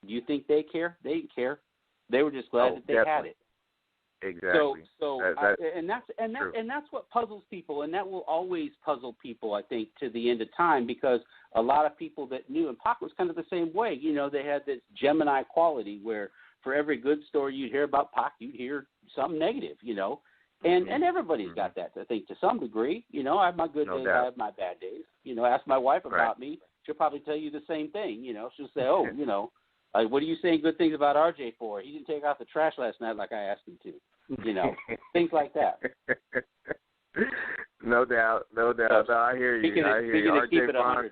do you think they care? They didn't care. They were just glad that they had it. Exactly. That's what puzzles people, and that will always puzzle people, I think, to the end of time, because a lot of people that knew, and Pac was kind of the same way. They had this Gemini quality where for every good story you'd hear about Pac, you'd hear something negative, And everybody's got that, I think, to some degree. I have my good days, I have my bad days. Ask my wife about me. She'll probably tell you the same thing. She'll say, like, what are you saying good things about RJ for? He didn't take out the trash last night like I asked him to. Things like that. No doubt. No, I hear you. R.J. Bond,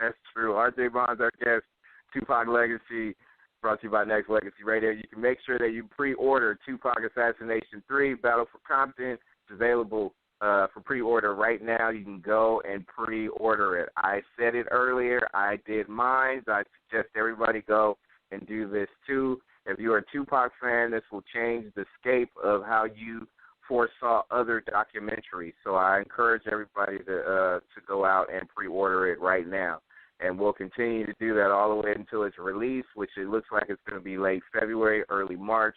that's true. R.J. Bond's our guest. Tupac Legacy, brought to you by Nexxlegacy Radio. You can make sure that you pre-order Tupac Assassination 3, Battle for Compton. It's available for pre-order right now. You can go and pre-order it. I said it earlier. I did mine. I suggest everybody go and do this too. If you're a Tupac fan, this will change the scape of how you foresaw other documentaries. So I encourage everybody to go out and pre-order it right now. And we'll continue to do that all the way until it's released, which it looks like it's going to be late February, early March.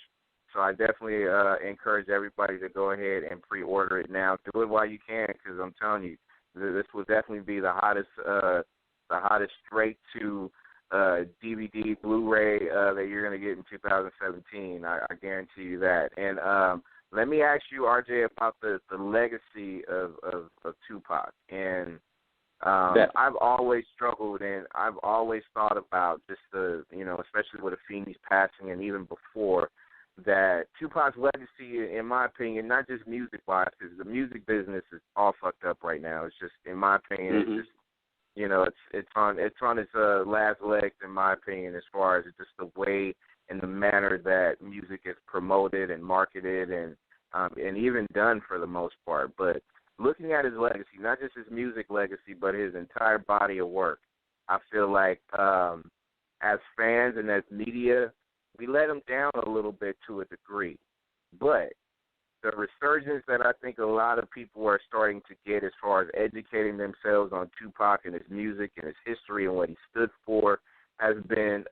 So I definitely encourage everybody to go ahead and pre-order it now. Do it while you can, because I'm telling you, This will definitely be the hottest straight to DVD, Blu-ray that you're going to get in 2017. I guarantee you that. And let me ask you, RJ, about the legacy of Tupac. And I've always struggled, and I've always thought about just especially with Afeni's passing and even before, that Tupac's legacy, in my opinion, not just music-wise, because the music business is all fucked up right now. It's just, in my opinion, it's just, it's on its last legs, in my opinion, as far as just the way and the manner that music is promoted and marketed and even done for the most part. But looking at his legacy, not just his music legacy, but his entire body of work, I feel like as fans and as media, we let him down a little bit to a degree. But the resurgence that I think a lot of people are starting to get as far as educating themselves on Tupac and his music and his history and what he stood for has been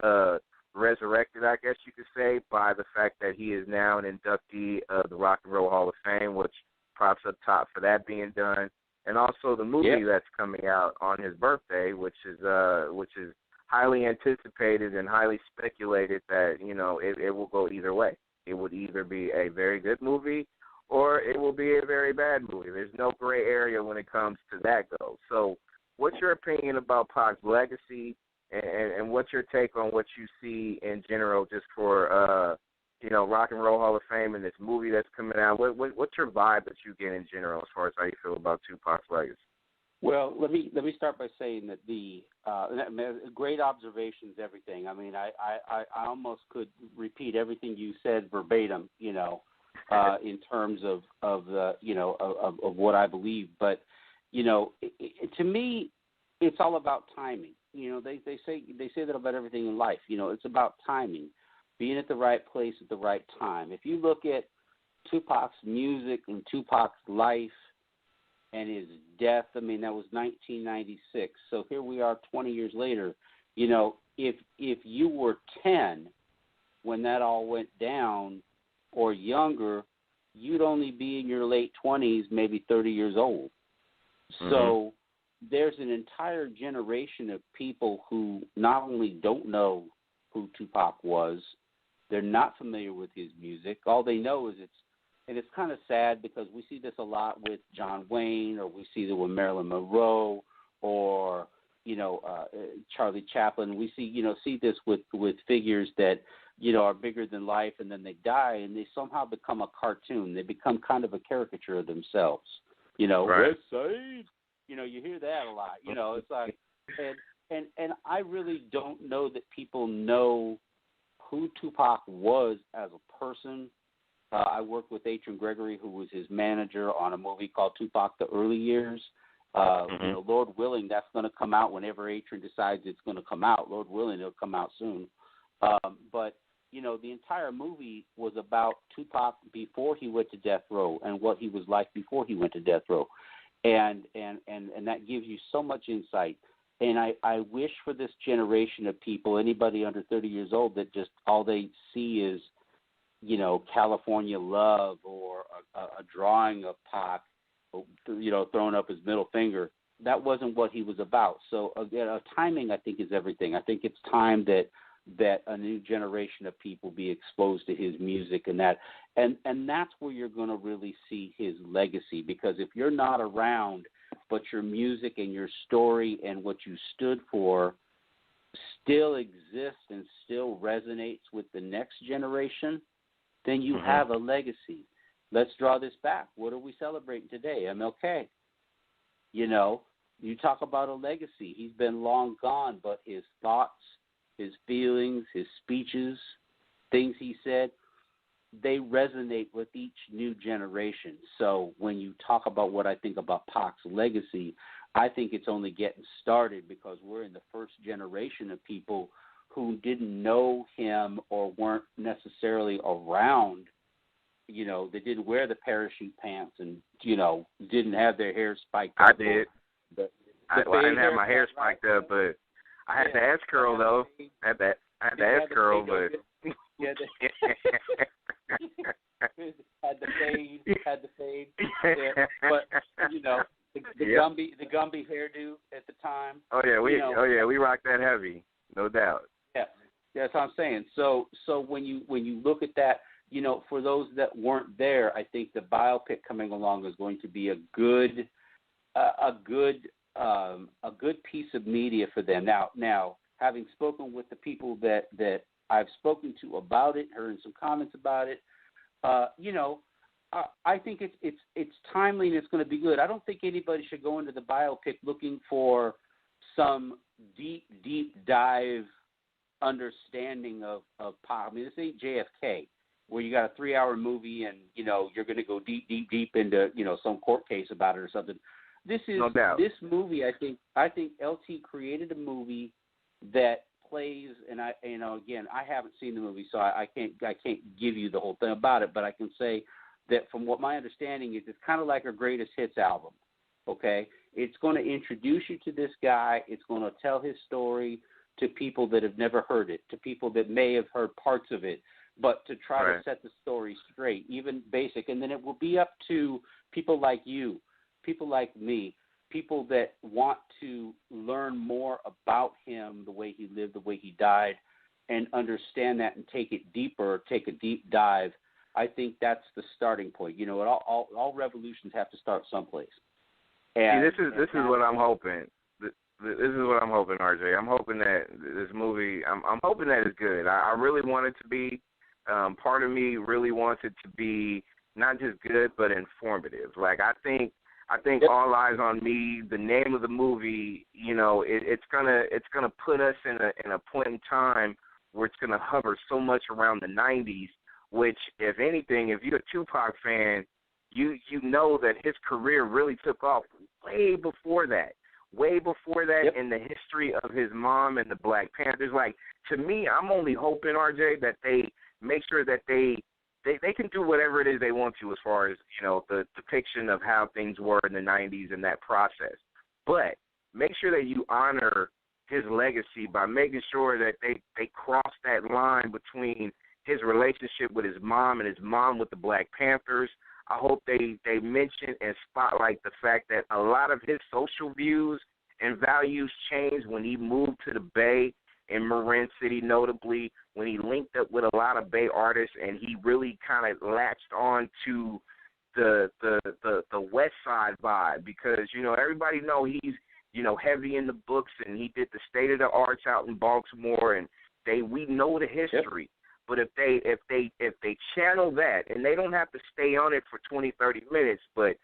resurrected, I guess you could say, by the fact that he is now an inductee of the Rock and Roll Hall of Fame, which props up top for that being done. And also the movie that's coming out on his birthday, which is highly anticipated and highly speculated that, it will go either way. It would either be a very good movie or it will be a very bad movie. There's no gray area when it comes to that goes. So what's your opinion about Pac's legacy, and what's your take on what you see in general just for, Rock and Roll Hall of Fame and this movie that's coming out? What's your vibe that you get in general as far as how you feel about Tupac's legacy? Well, let me start by saying that great observations, everything. I mean, I almost could repeat everything you said verbatim, in terms of what I believe. But to me, it's all about timing. They say that about everything in life. It's about timing, being at the right place at the right time. If you look at Tupac's music and Tupac's life and his death, I mean, that was 1996. So here we are 20 years later. If you were 10 when that all went down or younger, you'd only be in your late 20s, maybe 30 years old. Mm-hmm. So there's an entire generation of people who not only don't know who Tupac was, they're not familiar with his music. All they know is it's kind of sad because we see this a lot with John Wayne, or we see it with Marilyn Monroe, or Charlie Chaplin. We see this with figures that are bigger than life, and then they die, and they somehow become a cartoon. They become kind of a caricature of themselves. Right. West Side. You hear that a lot. It's like, and I really don't know that people know who Tupac was as a person. I worked with Atron Gregory, who was his manager, on a movie called Tupac: The Early Years. Lord willing, that's going to come out whenever Atron decides it's going to come out. Lord willing, it'll come out soon. But the entire movie was about Tupac before he went to death row and what he was like before he went to death row, and that gives you so much insight. And I wish for this generation of people, anybody under 30 years old, that just all they see is California Love, or a drawing of Pac, throwing up his middle finger. That wasn't what he was about. So again, timing, I think, is everything. I think it's time that a new generation of people be exposed to his music, and that's where you're going to really see his legacy. Because if you're not around, but your music and your story and what you stood for still exists and still resonates with the next generation, then you have a legacy. Let's draw this back. What are we celebrating today? MLK. You talk about a legacy. He's been long gone, but his thoughts, his feelings, his speeches, things he said, they resonate with each new generation. So when you talk about what I think about Pac's legacy, I think it's only getting started, because we're in the first generation of people who didn't know him or weren't necessarily around. They didn't wear the parachute pants and, didn't have their hair spiked up. I did. I didn't have my hair spiked up, but I had the S-curl, though. I had the S-curl, but... had the fade. Yeah. But, the Gumby hairdo at the time. Oh yeah, we rocked that heavy, no doubt. Yeah, that's what I'm saying. So when you look at that, for those that weren't there, I think the biopic coming along is going to be a good piece of media for them. Now, having spoken with the people that I've spoken to about it, heard some comments about it, I think it's timely and it's going to be good. I don't think anybody should go into the biopic looking for some deep dive understanding of pop. I mean, this ain't JFK, where you got a 3-hour movie and you're going to go deep into some court case about it or something. This is this movie. I think LT created a movie that plays, and again, I haven't seen the movie, so I can't give you the whole thing about it, but I can say that from what my understanding is, it's kind of like a greatest hits album. Okay, it's going to introduce you to this guy. It's going to tell his story to people that have never heard it, to people that may have heard parts of it, but to try to set the story straight, even basic, and then it will be up to people like you, people like me, people that want to learn more about him, the way he lived, the way he died, and understand that and take it deeper, take a deep dive. I think that's the starting point. All revolutions have to start someplace. And this is what I'm hoping. This is what I'm hoping, RJ. I'm hoping that this movie, I'm hoping that it's good. I really want it to be. Part of me really wants it to be not just good, but informative. Like I think All Eyes on Me, the name of the movie, it's gonna put us in a point in time where it's gonna hover so much around the 90s. Which, if anything, if you're a Tupac fan, you know that his career really took off way before that in the history of his mom and the Black Panthers. Like, to me, I'm only hoping, RJ, that they make sure that they can do whatever it is they want to as far as, the depiction of how things were in the 90s and that process. But make sure that you honor his legacy by making sure that they cross that line between his relationship with his mom and his mom with the Black Panthers. I hope they mention and spotlight the fact that a lot of his social views and values changed when he moved to the Bay in Marin City, notably, when he linked up with a lot of Bay artists and he really kind of latched on to the West Side vibe because, everybody know he's, heavy in the books and he did the State of the Arts out in Baltimore and we know the history. Yep. But if they channel that, and they don't have to stay on it for 20, 30 minutes, but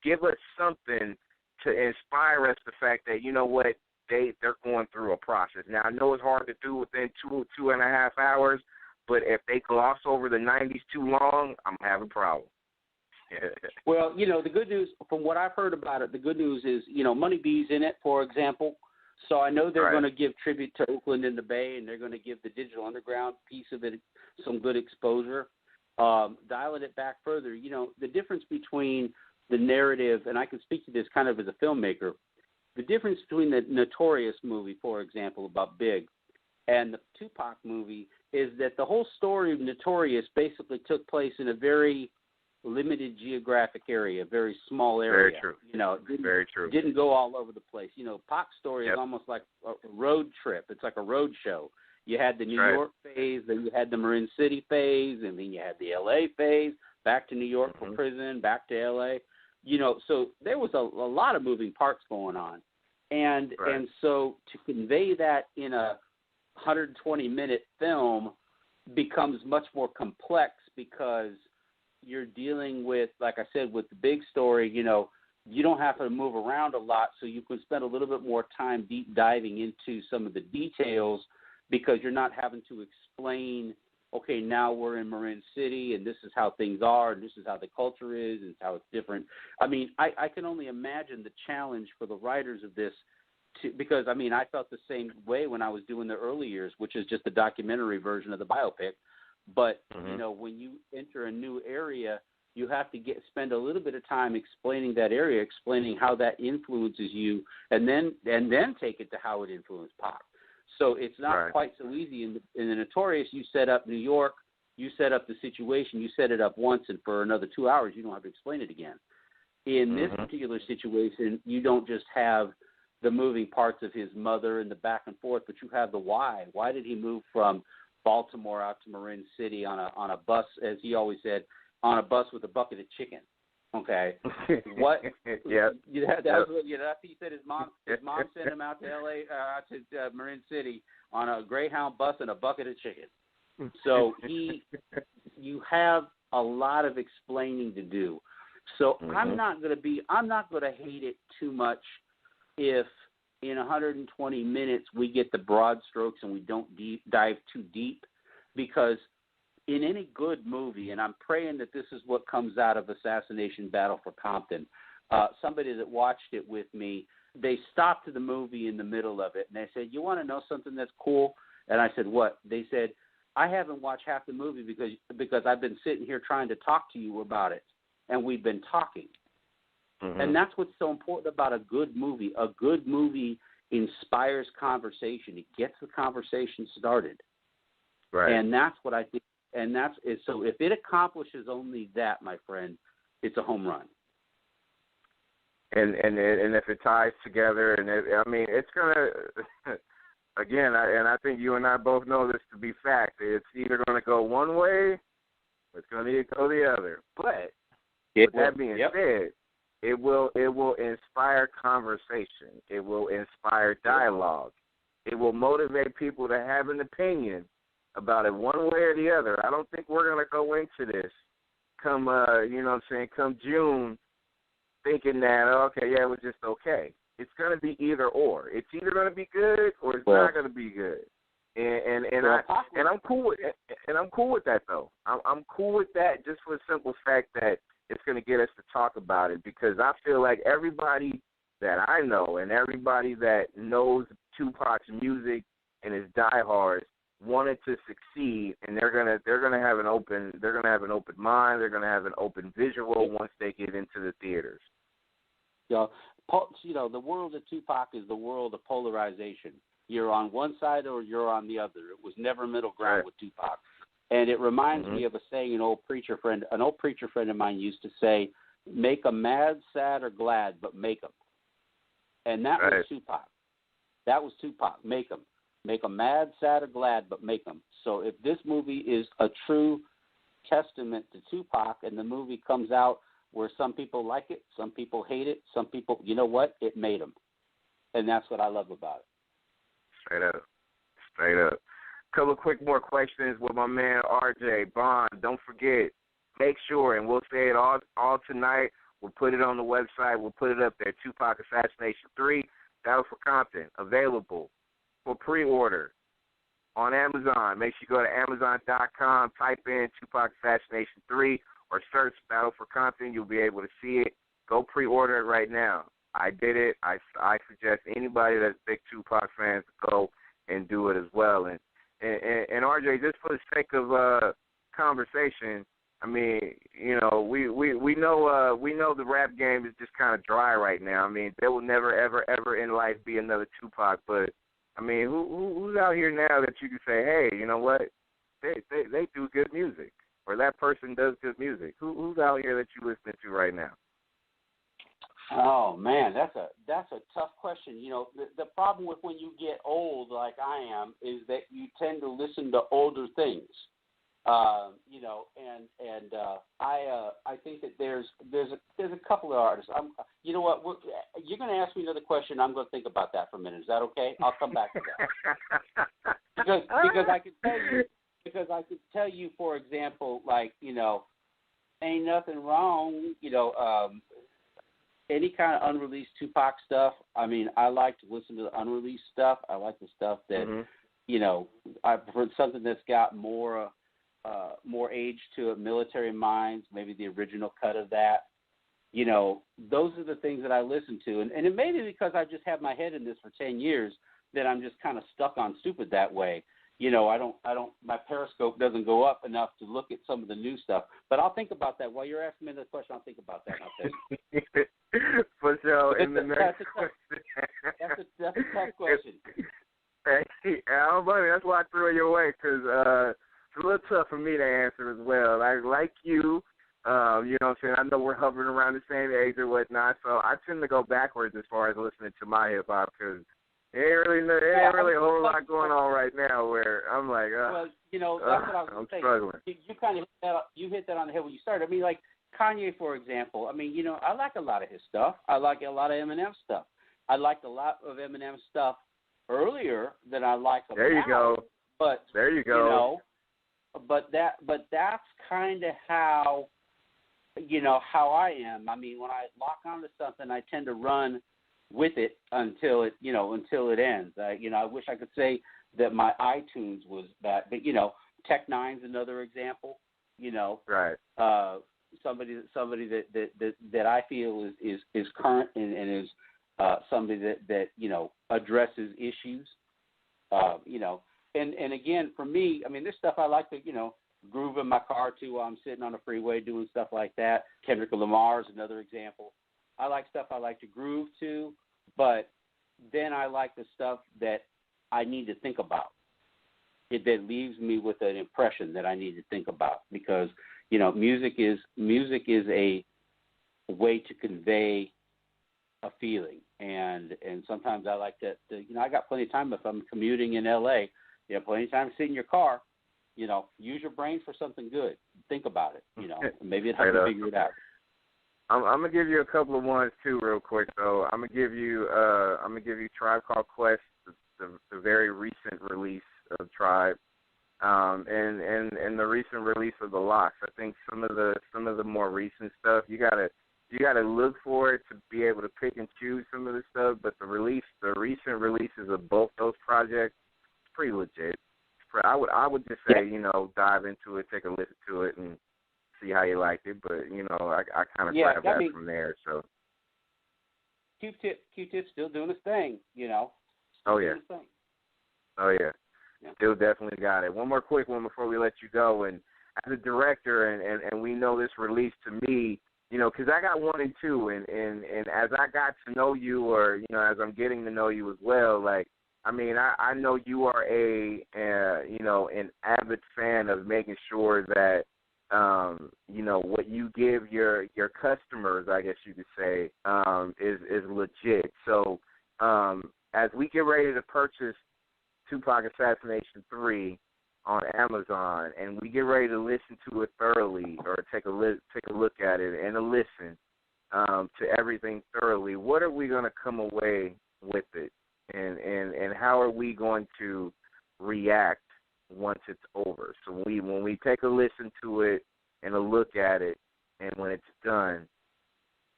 give us something to inspire us, the fact that, they're going through a process. Now, I know it's hard to do within 2.5 hours, but if they gloss over the 90s too long, I'm having problems. Well, the good news, from what I've heard about it, the good news is, Money B's in it, for example. So I know they're going to give tribute to Oakland and the Bay, and they're going to give the Digital Underground piece of it some good exposure. Dialing it back further, the difference between the narrative, and I can speak to this kind of as a filmmaker, the difference between the Notorious movie, for example, about Big, and the Tupac movie is that the whole story of Notorious basically took place in a very limited geographic area, very small area. Very true. Very true. Didn't go all over the place. Pac's story is almost like a road trip. It's like a road show. You had the New York phase, then you had the Marin City phase, and then you had the L.A. phase, back to New York for prison, back to L.A. So there was a lot of moving parts going on. And so to convey that in a 120-minute film becomes much more complex because you're dealing with, like I said, with the big story, you don't have to move around a lot, so you can spend a little bit more time deep diving into some of the details because you're not having to explain, okay, now we're in Marin City, and this is how things are, and this is how the culture is, and how it's different. I mean, I can only imagine the challenge for the writers of this because, I mean, I felt the same way when I was doing the early years, which is just the documentary version of the biopic. But, when you enter a new area, you have to spend a little bit of time explaining that area, explaining how that influences you, and then take it to how it influenced Pac. So it's not quite so easy. In the Notorious, you set up New York, you set up the situation, you set it up once, and for another 2 hours, you don't have to explain it again. In this particular situation, you don't just have the moving parts of his mother and the back and forth, but you have the why. Why did he move from Baltimore out to Marin City on a bus, as he always said, on a bus with a bucket of chicken? Okay, what? Yeah, that's what he said. His mom sent him out to L.A. Out to Marin City on a Greyhound bus and a bucket of chicken. So you have a lot of explaining to do. So I'm not going to hate it too much if in 120 minutes we get the broad strokes and we don't dive too deep, because in any good movie, and I'm praying that this is what comes out of Assassination Battle for Compton, somebody that watched it with me, they stopped the movie in the middle of it, and they said, "You want to know something that's cool?" And I said, "What?" They said, "I haven't watched half the movie because I've been sitting here trying to talk to you about it, and we've been talking." And that's what's so important about a good movie. A good movie inspires conversation. It gets the conversation started. Right. And that's what I think. And so if it accomplishes only that, my friend, it's a home run. And if it ties together, it's gonna. Again, I think you and I both know this to be fact. It's either going to go one way, or it's going to go the other. But with that being said, it will inspire conversation. It will inspire dialogue. It will motivate people to have an opinion about it one way or the other. I don't think we're going to go into this come June thinking that, it was just okay. It's going to be either or. It's either going to be good or it's not going to be good. And I'm cool with it. And I'm cool with that though. I'm cool with that just for the simple fact that it's going to get us to talk about it, because I feel like everybody that I know and everybody that knows Tupac's music and is diehards wanted to succeed, and they're gonna have an open mind. They're gonna have an open visual once they get into the theaters. The world of Tupac is the world of polarization. You're on one side or you're on the other. It was never middle ground with Tupac. And it reminds me of a saying an old preacher friend of mine used to say, "Make 'em mad, sad, or glad, but make 'em." And that was Tupac. That was Tupac. Make 'em. Make 'em mad, sad, or glad, but make 'em. So if this movie is a true testament to Tupac, and the movie comes out where some people like it, some people hate it, some people, you know what? It made them. And that's what I love about it. Straight up. Couple of quick more questions with my man R.J. Bond. Don't forget, make sure, and we'll say it all tonight, we'll put it on the website, we'll put it up there, Tupac Assassination 3, Battle for Compton, available for pre-order on Amazon. Make sure you go to Amazon.com, type in Tupac Assassination 3, or search Battle for Compton. You'll be able to see it. Go pre-order it right now. I did it. I suggest anybody that's big Tupac fans go and do it as well. And RJ, just for the sake of conversation, I mean, we know the rap game is just kind of dry right now. I mean, there will never ever in life be another Tupac, but I mean, who's out here now that you can say, hey, you know what, they do good music, or that person does good music? Who's out here that you listening to right now? Oh man, that's a tough question. The problem with when you get old, like I am, is that you tend to listen to older things. I think that there's a couple of artists. You know what? You're going to ask me another question. I'm going to think about that for a minute. Is that okay? I'll come back to that. because I could tell you, for example, like, ain't nothing wrong, any kind of unreleased Tupac stuff. I mean, I like to listen to the unreleased stuff. I like the stuff that, I prefer something that's got more age to it, Military Minds, maybe the original cut of that. Those are the things that I listen to. And it may be because I just had my head in this for 10 years that I'm just kind of stuck on stupid that way. My periscope doesn't go up enough to look at some of the new stuff. But I'll think about that. While you're asking me the question, I'll think about that. And I'll tell you. For sure. In the next question. That's a tough question. Hey, that's why I threw it your way, because it's a little tough for me to answer as well. Like you, You know what I'm saying? I know we're hovering around the same age or whatnot, so I tend to go backwards as far as listening to my hip hop because there ain't really a whole lot going on right now where I'm like, well, you know, that's what I was I'm saying. struggling. You kind of hit that on the head when you started. I mean, like Kanye, for example. I mean, you know, I like a lot of his stuff. I like a lot of Eminem stuff. I liked a lot of Eminem stuff earlier than I like now. There you go. But there you go. You know, but that's kind of how, you know, how I am. I mean, when I lock onto something, I tend to run with it until it ends. You know, I wish I could say that my iTunes was that, but you know, Tech Nine's another example. You know, right? Somebody that I feel is current and is somebody that you know addresses issues. You know, and again for me, I mean, this stuff I like to groove in my car too while I'm sitting on the freeway doing stuff like that. Kendrick Lamar is another example. I like stuff I like to groove to, but then I like the stuff that I need to think about. That leaves me with an impression that I need to think about because, you know, music is a way to convey a feeling, and sometimes I like to you know, I got plenty of time if I'm commuting in LA. You have plenty of time to sit in your car. You know, use your brain for something good. Think about it. You know, maybe it helps you figure it out. I'm gonna give you a couple of ones too, real quick. So I'm gonna give you Tribe Called Quest, the very recent release of Tribe, and the recent release of the Locks. I think some of the more recent stuff you gotta look for it to be able to pick and choose some of the stuff. But the recent releases of both those projects, it's pretty legit. I would just say, you know, dive into it, take a listen to it, and see how you liked it. But you know, I kind of grab that from there. So Q-Tip's still doing his thing, you know. Oh yeah. Still definitely got it. One more quick one before we let you go. And as a director, and we know this release to me, you know, because I got 1 and 2, and as I got to know you, or you know, as I'm getting to know you as well, like. I mean, I know you are you know, an avid fan of making sure that, you know, what you give your customers, I guess you could say, is legit. So as we get ready to purchase Tupac Assassination 3 on Amazon, and we get ready to listen to it thoroughly, or take a look at it and a listen to everything thoroughly, what are we going to come away with it? And how are we going to react once it's over? So when we take a listen to it and a look at it, and when it's done,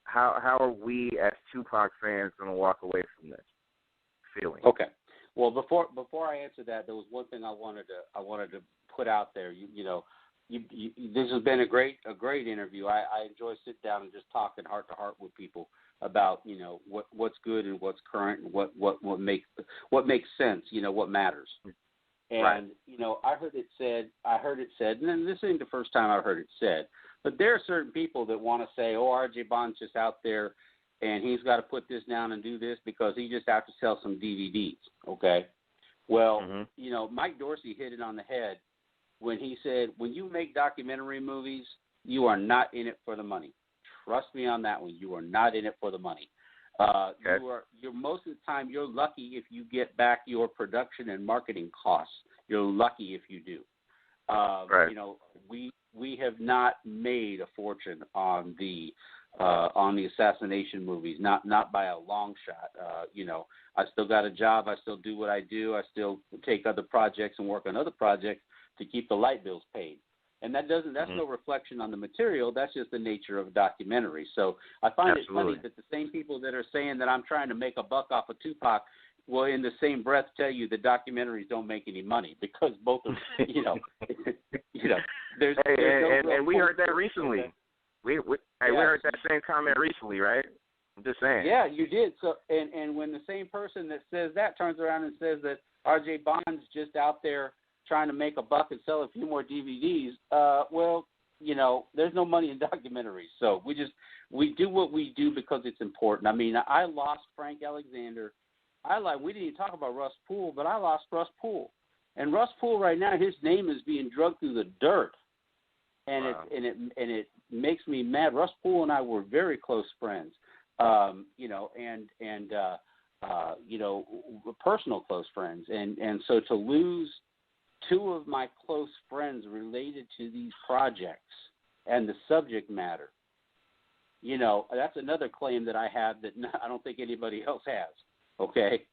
how are we as Tupac fans going to walk away from this feeling? Okay. Well, before I answer that, there was one thing I wanted to put out there. You know, this has been a great interview. I enjoy sitting down and just talking heart to heart with people about, you know, what's good and what's current and what makes sense, you know, what matters. And right. You know, I heard it said, and this ain't the first time I've heard it said, but there are certain people that want to say, oh, R.J. Bond's just out there and he's got to put this down and do this because he just has to sell some DVDs. Okay. Well, you know, Mike Dorsey hit it on the head when he said, when you make documentary movies, you are not in it for the money. Trust me on that one. You are not in it for the money. Okay. You're most of the time, you're lucky if you get back your production and marketing costs. You're lucky if you do. Right. You know, we have not made a fortune on the assassination movies, not by a long shot. You know, I still got a job. I still do what I do. I still take other projects and work on other projects to keep the light bills paid. And that's no reflection on the material. That's just the nature of a documentary. So I find it funny that the same people that are saying that I'm trying to make a buck off of Tupac will in the same breath tell you that documentaries don't make any money because both of you know, there's and we heard that recently. We heard that same comment recently, right? I'm just saying. Yeah, you did. So and when the same person that says that turns around and says that R.J. Bond's just out there trying to make a buck and sell a few more DVDs, well, you know, there's no money in documentaries. So we do what we do because it's important. I mean, I lost Frank Alexander. We didn't even talk about Russ Poole, but I lost Russ Poole. And Russ Poole right now, his name is being drugged through the dirt. and wow. it makes me mad. Russ Poole and I were very close friends, you know, and you know, personal close friends, and so to lose two of my close friends related to these projects and the subject matter, you know, that's another claim that I have that I don't think anybody else has. Okay,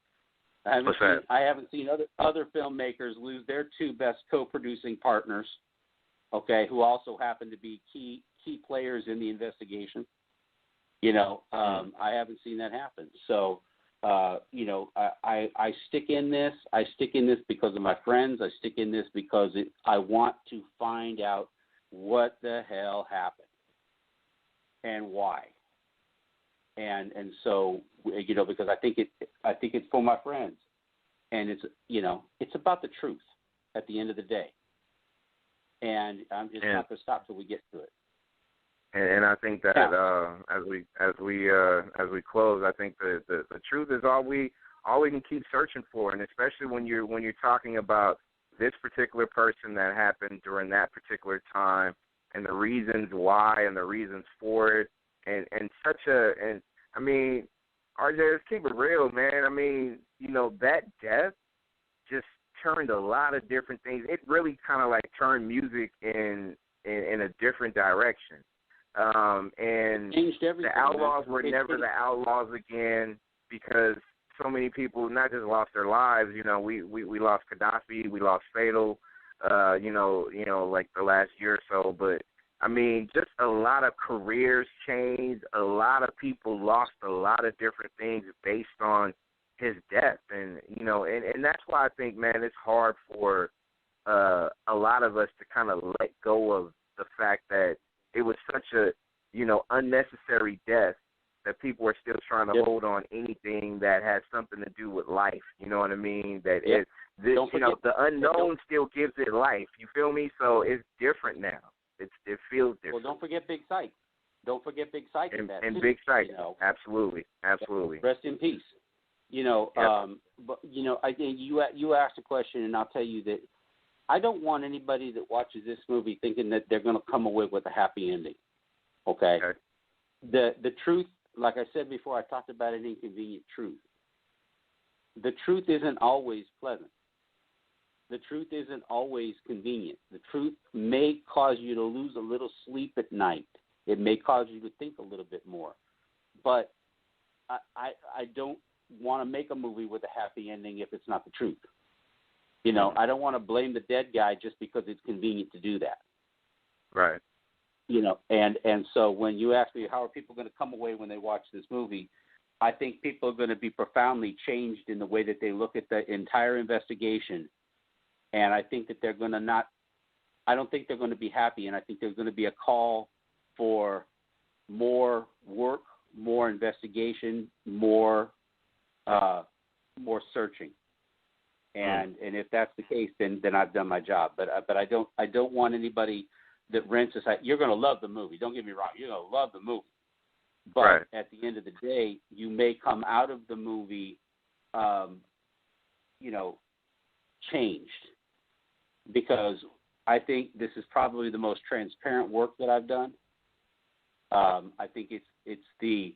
I haven't seen other filmmakers lose their two best co-producing partners. Okay, who also happen to be key players in the investigation. You know, I haven't seen that happen. So, you know, I stick in this. I stick in this because of my friends. I stick in this because I want to find out what the hell happened and why. And so, you know, because I think it's for my friends, and it's, you know, it's about the truth at the end of the day. And I'm just not going to stop till we get to it. And I think that as we close, I think the truth is all we can keep searching for, and especially when you're talking about this particular person that happened during that particular time, and the reasons why and the reasons for it, and I mean, RJ, let's keep it real, man. I mean, you know, that death just turned a lot of different things. It really kind of like turned music in a different direction. And changed everything, the Outlaws were never the Outlaws again, because so many people not just lost their lives. You know, we lost Gaddafi, we lost Fatal, you know, like the last year or so. But I mean, just a lot of careers changed. A lot of people lost a lot of different things based on his death, and you know, and that's why I think, man, it's hard for a lot of us to kind of let go of the fact that it was such a, you know, unnecessary death that people are still trying to hold on anything that has something to do with life. You know what I mean? That you know, the unknown still gives it life. You feel me? So it's different now. It feels different. Well, don't forget Big Sight. Don't forget Big Sight. And Big Sight. You know? Absolutely. Rest in peace. You know, but you know, I think you asked a question, and I'll tell you that I don't want anybody that watches this movie thinking that they're going to come away with a happy ending. Okay. The truth, like I said before, I talked about an inconvenient truth. The truth isn't always pleasant. The truth isn't always convenient. The truth may cause you to lose a little sleep at night. It may cause you to think a little bit more. But I don't want to make a movie with a happy ending if it's not the truth. You know, I don't want to blame the dead guy just because it's convenient to do that. Right. You know, and so when you ask me how are people going to come away when they watch this movie, I think people are going to be profoundly changed in the way that they look at the entire investigation. And I think that they're going to I don't think they're going to be happy, and I think there's going to be a call for more work, more investigation, more searching. And if that's the case, then I've done my job. But I don't want anybody that rents this. You're going to love the movie. Don't get me wrong. You're going to love the movie. But at the end of the day, you may come out of the movie, you know, changed, because I think this is probably the most transparent work that I've done. I think it's the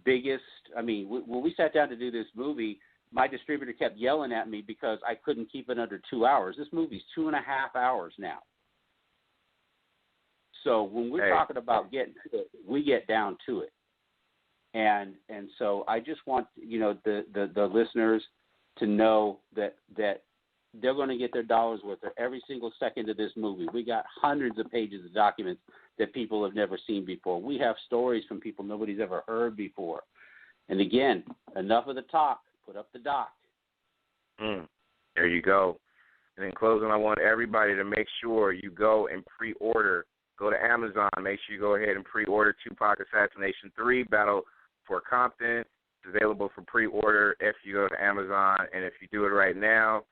biggest. I mean, when we sat down to do this movie, my distributor kept yelling at me because I couldn't keep it under 2 hours. This movie's 2.5 hours now. So when we're talking about getting to it, we get down to it. And so I just want, you know, the listeners to know that they're going to get their dollars worth of every single second of this movie. We got hundreds of pages of documents that people have never seen before. We have stories from people nobody's ever heard before. And again, enough of the talk. Put up the doc. There you go. And in closing, I want everybody to make sure you go and pre-order. Go to Amazon. Make sure you go ahead and pre-order Tupac Assassination 3, Battle for Compton. It's available for pre-order if you go to Amazon. And if you do it right now,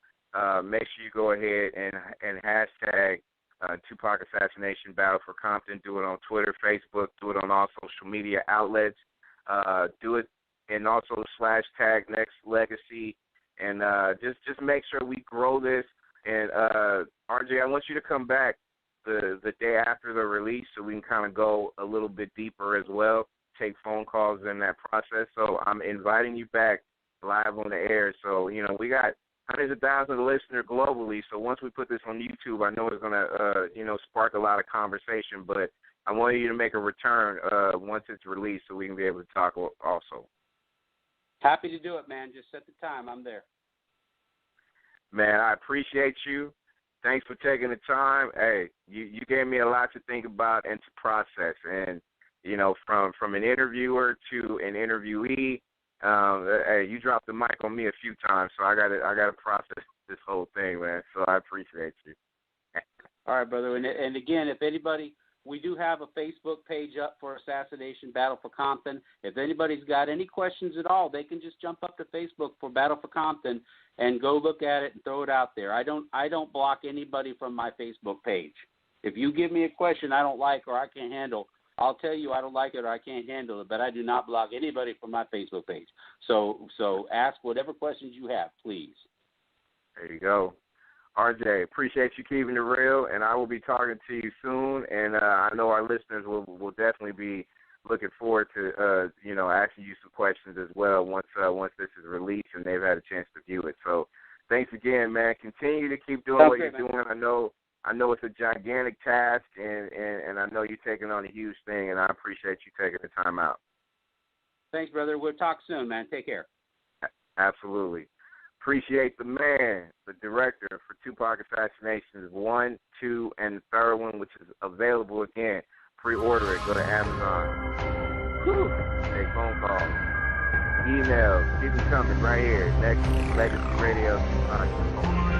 make sure you go ahead and hashtag Tupac Assassination Battle for Compton. Do it on Twitter, Facebook. Do it on all social media outlets. Do it. And also /tag Nexxlegacy, and just make sure we grow this. And RJ, I want you to come back the day after the release, so we can kind of go a little bit deeper as well, take phone calls in that process. So I'm inviting you back live on the air. So, you know, we got hundreds of thousands of listeners globally. So once we put this on YouTube, I know it's going to, you know, spark a lot of conversation. But I want you to make a return once it's released so we can be able to talk also. Happy to do it, man. Just set the time. I'm there. Man, I appreciate you. Thanks for taking the time. Hey, you gave me a lot to think about and to process. And, you know, from an interviewer to an interviewee, hey, you dropped the mic on me a few times, so I gotta process this whole thing, man. So I appreciate you. All right, brother. And again, if anybody, we do have a Facebook page up for Assassination Battle for Compton. If anybody's got any questions at all, they can just jump up to Facebook for Battle for Compton and go look at it and throw it out there. I don't block anybody from my Facebook page. If you give me a question I don't like or I can't handle, I'll tell you I don't like it or I can't handle it, but I do not block anybody from my Facebook page. So ask whatever questions you have, please. There you go. RJ, appreciate you keeping it real, and I will be talking to you soon, and I know our listeners will definitely be looking forward to, you know, asking you some questions as well once this is released and they've had a chance to view it. So thanks again, man. Continue to keep doing what you're doing. I know it's a gigantic task, and I know you're taking on a huge thing, and I appreciate you taking the time out. Thanks, brother. We'll talk soon, man. Take care. Absolutely. Appreciate the man, the director for Tupac Assassinations 1, 2, and the third one, which is available again. Pre-order it. Go to Amazon. Take phone calls. Emails. Keep them coming right here. Nexxlegacy Radio.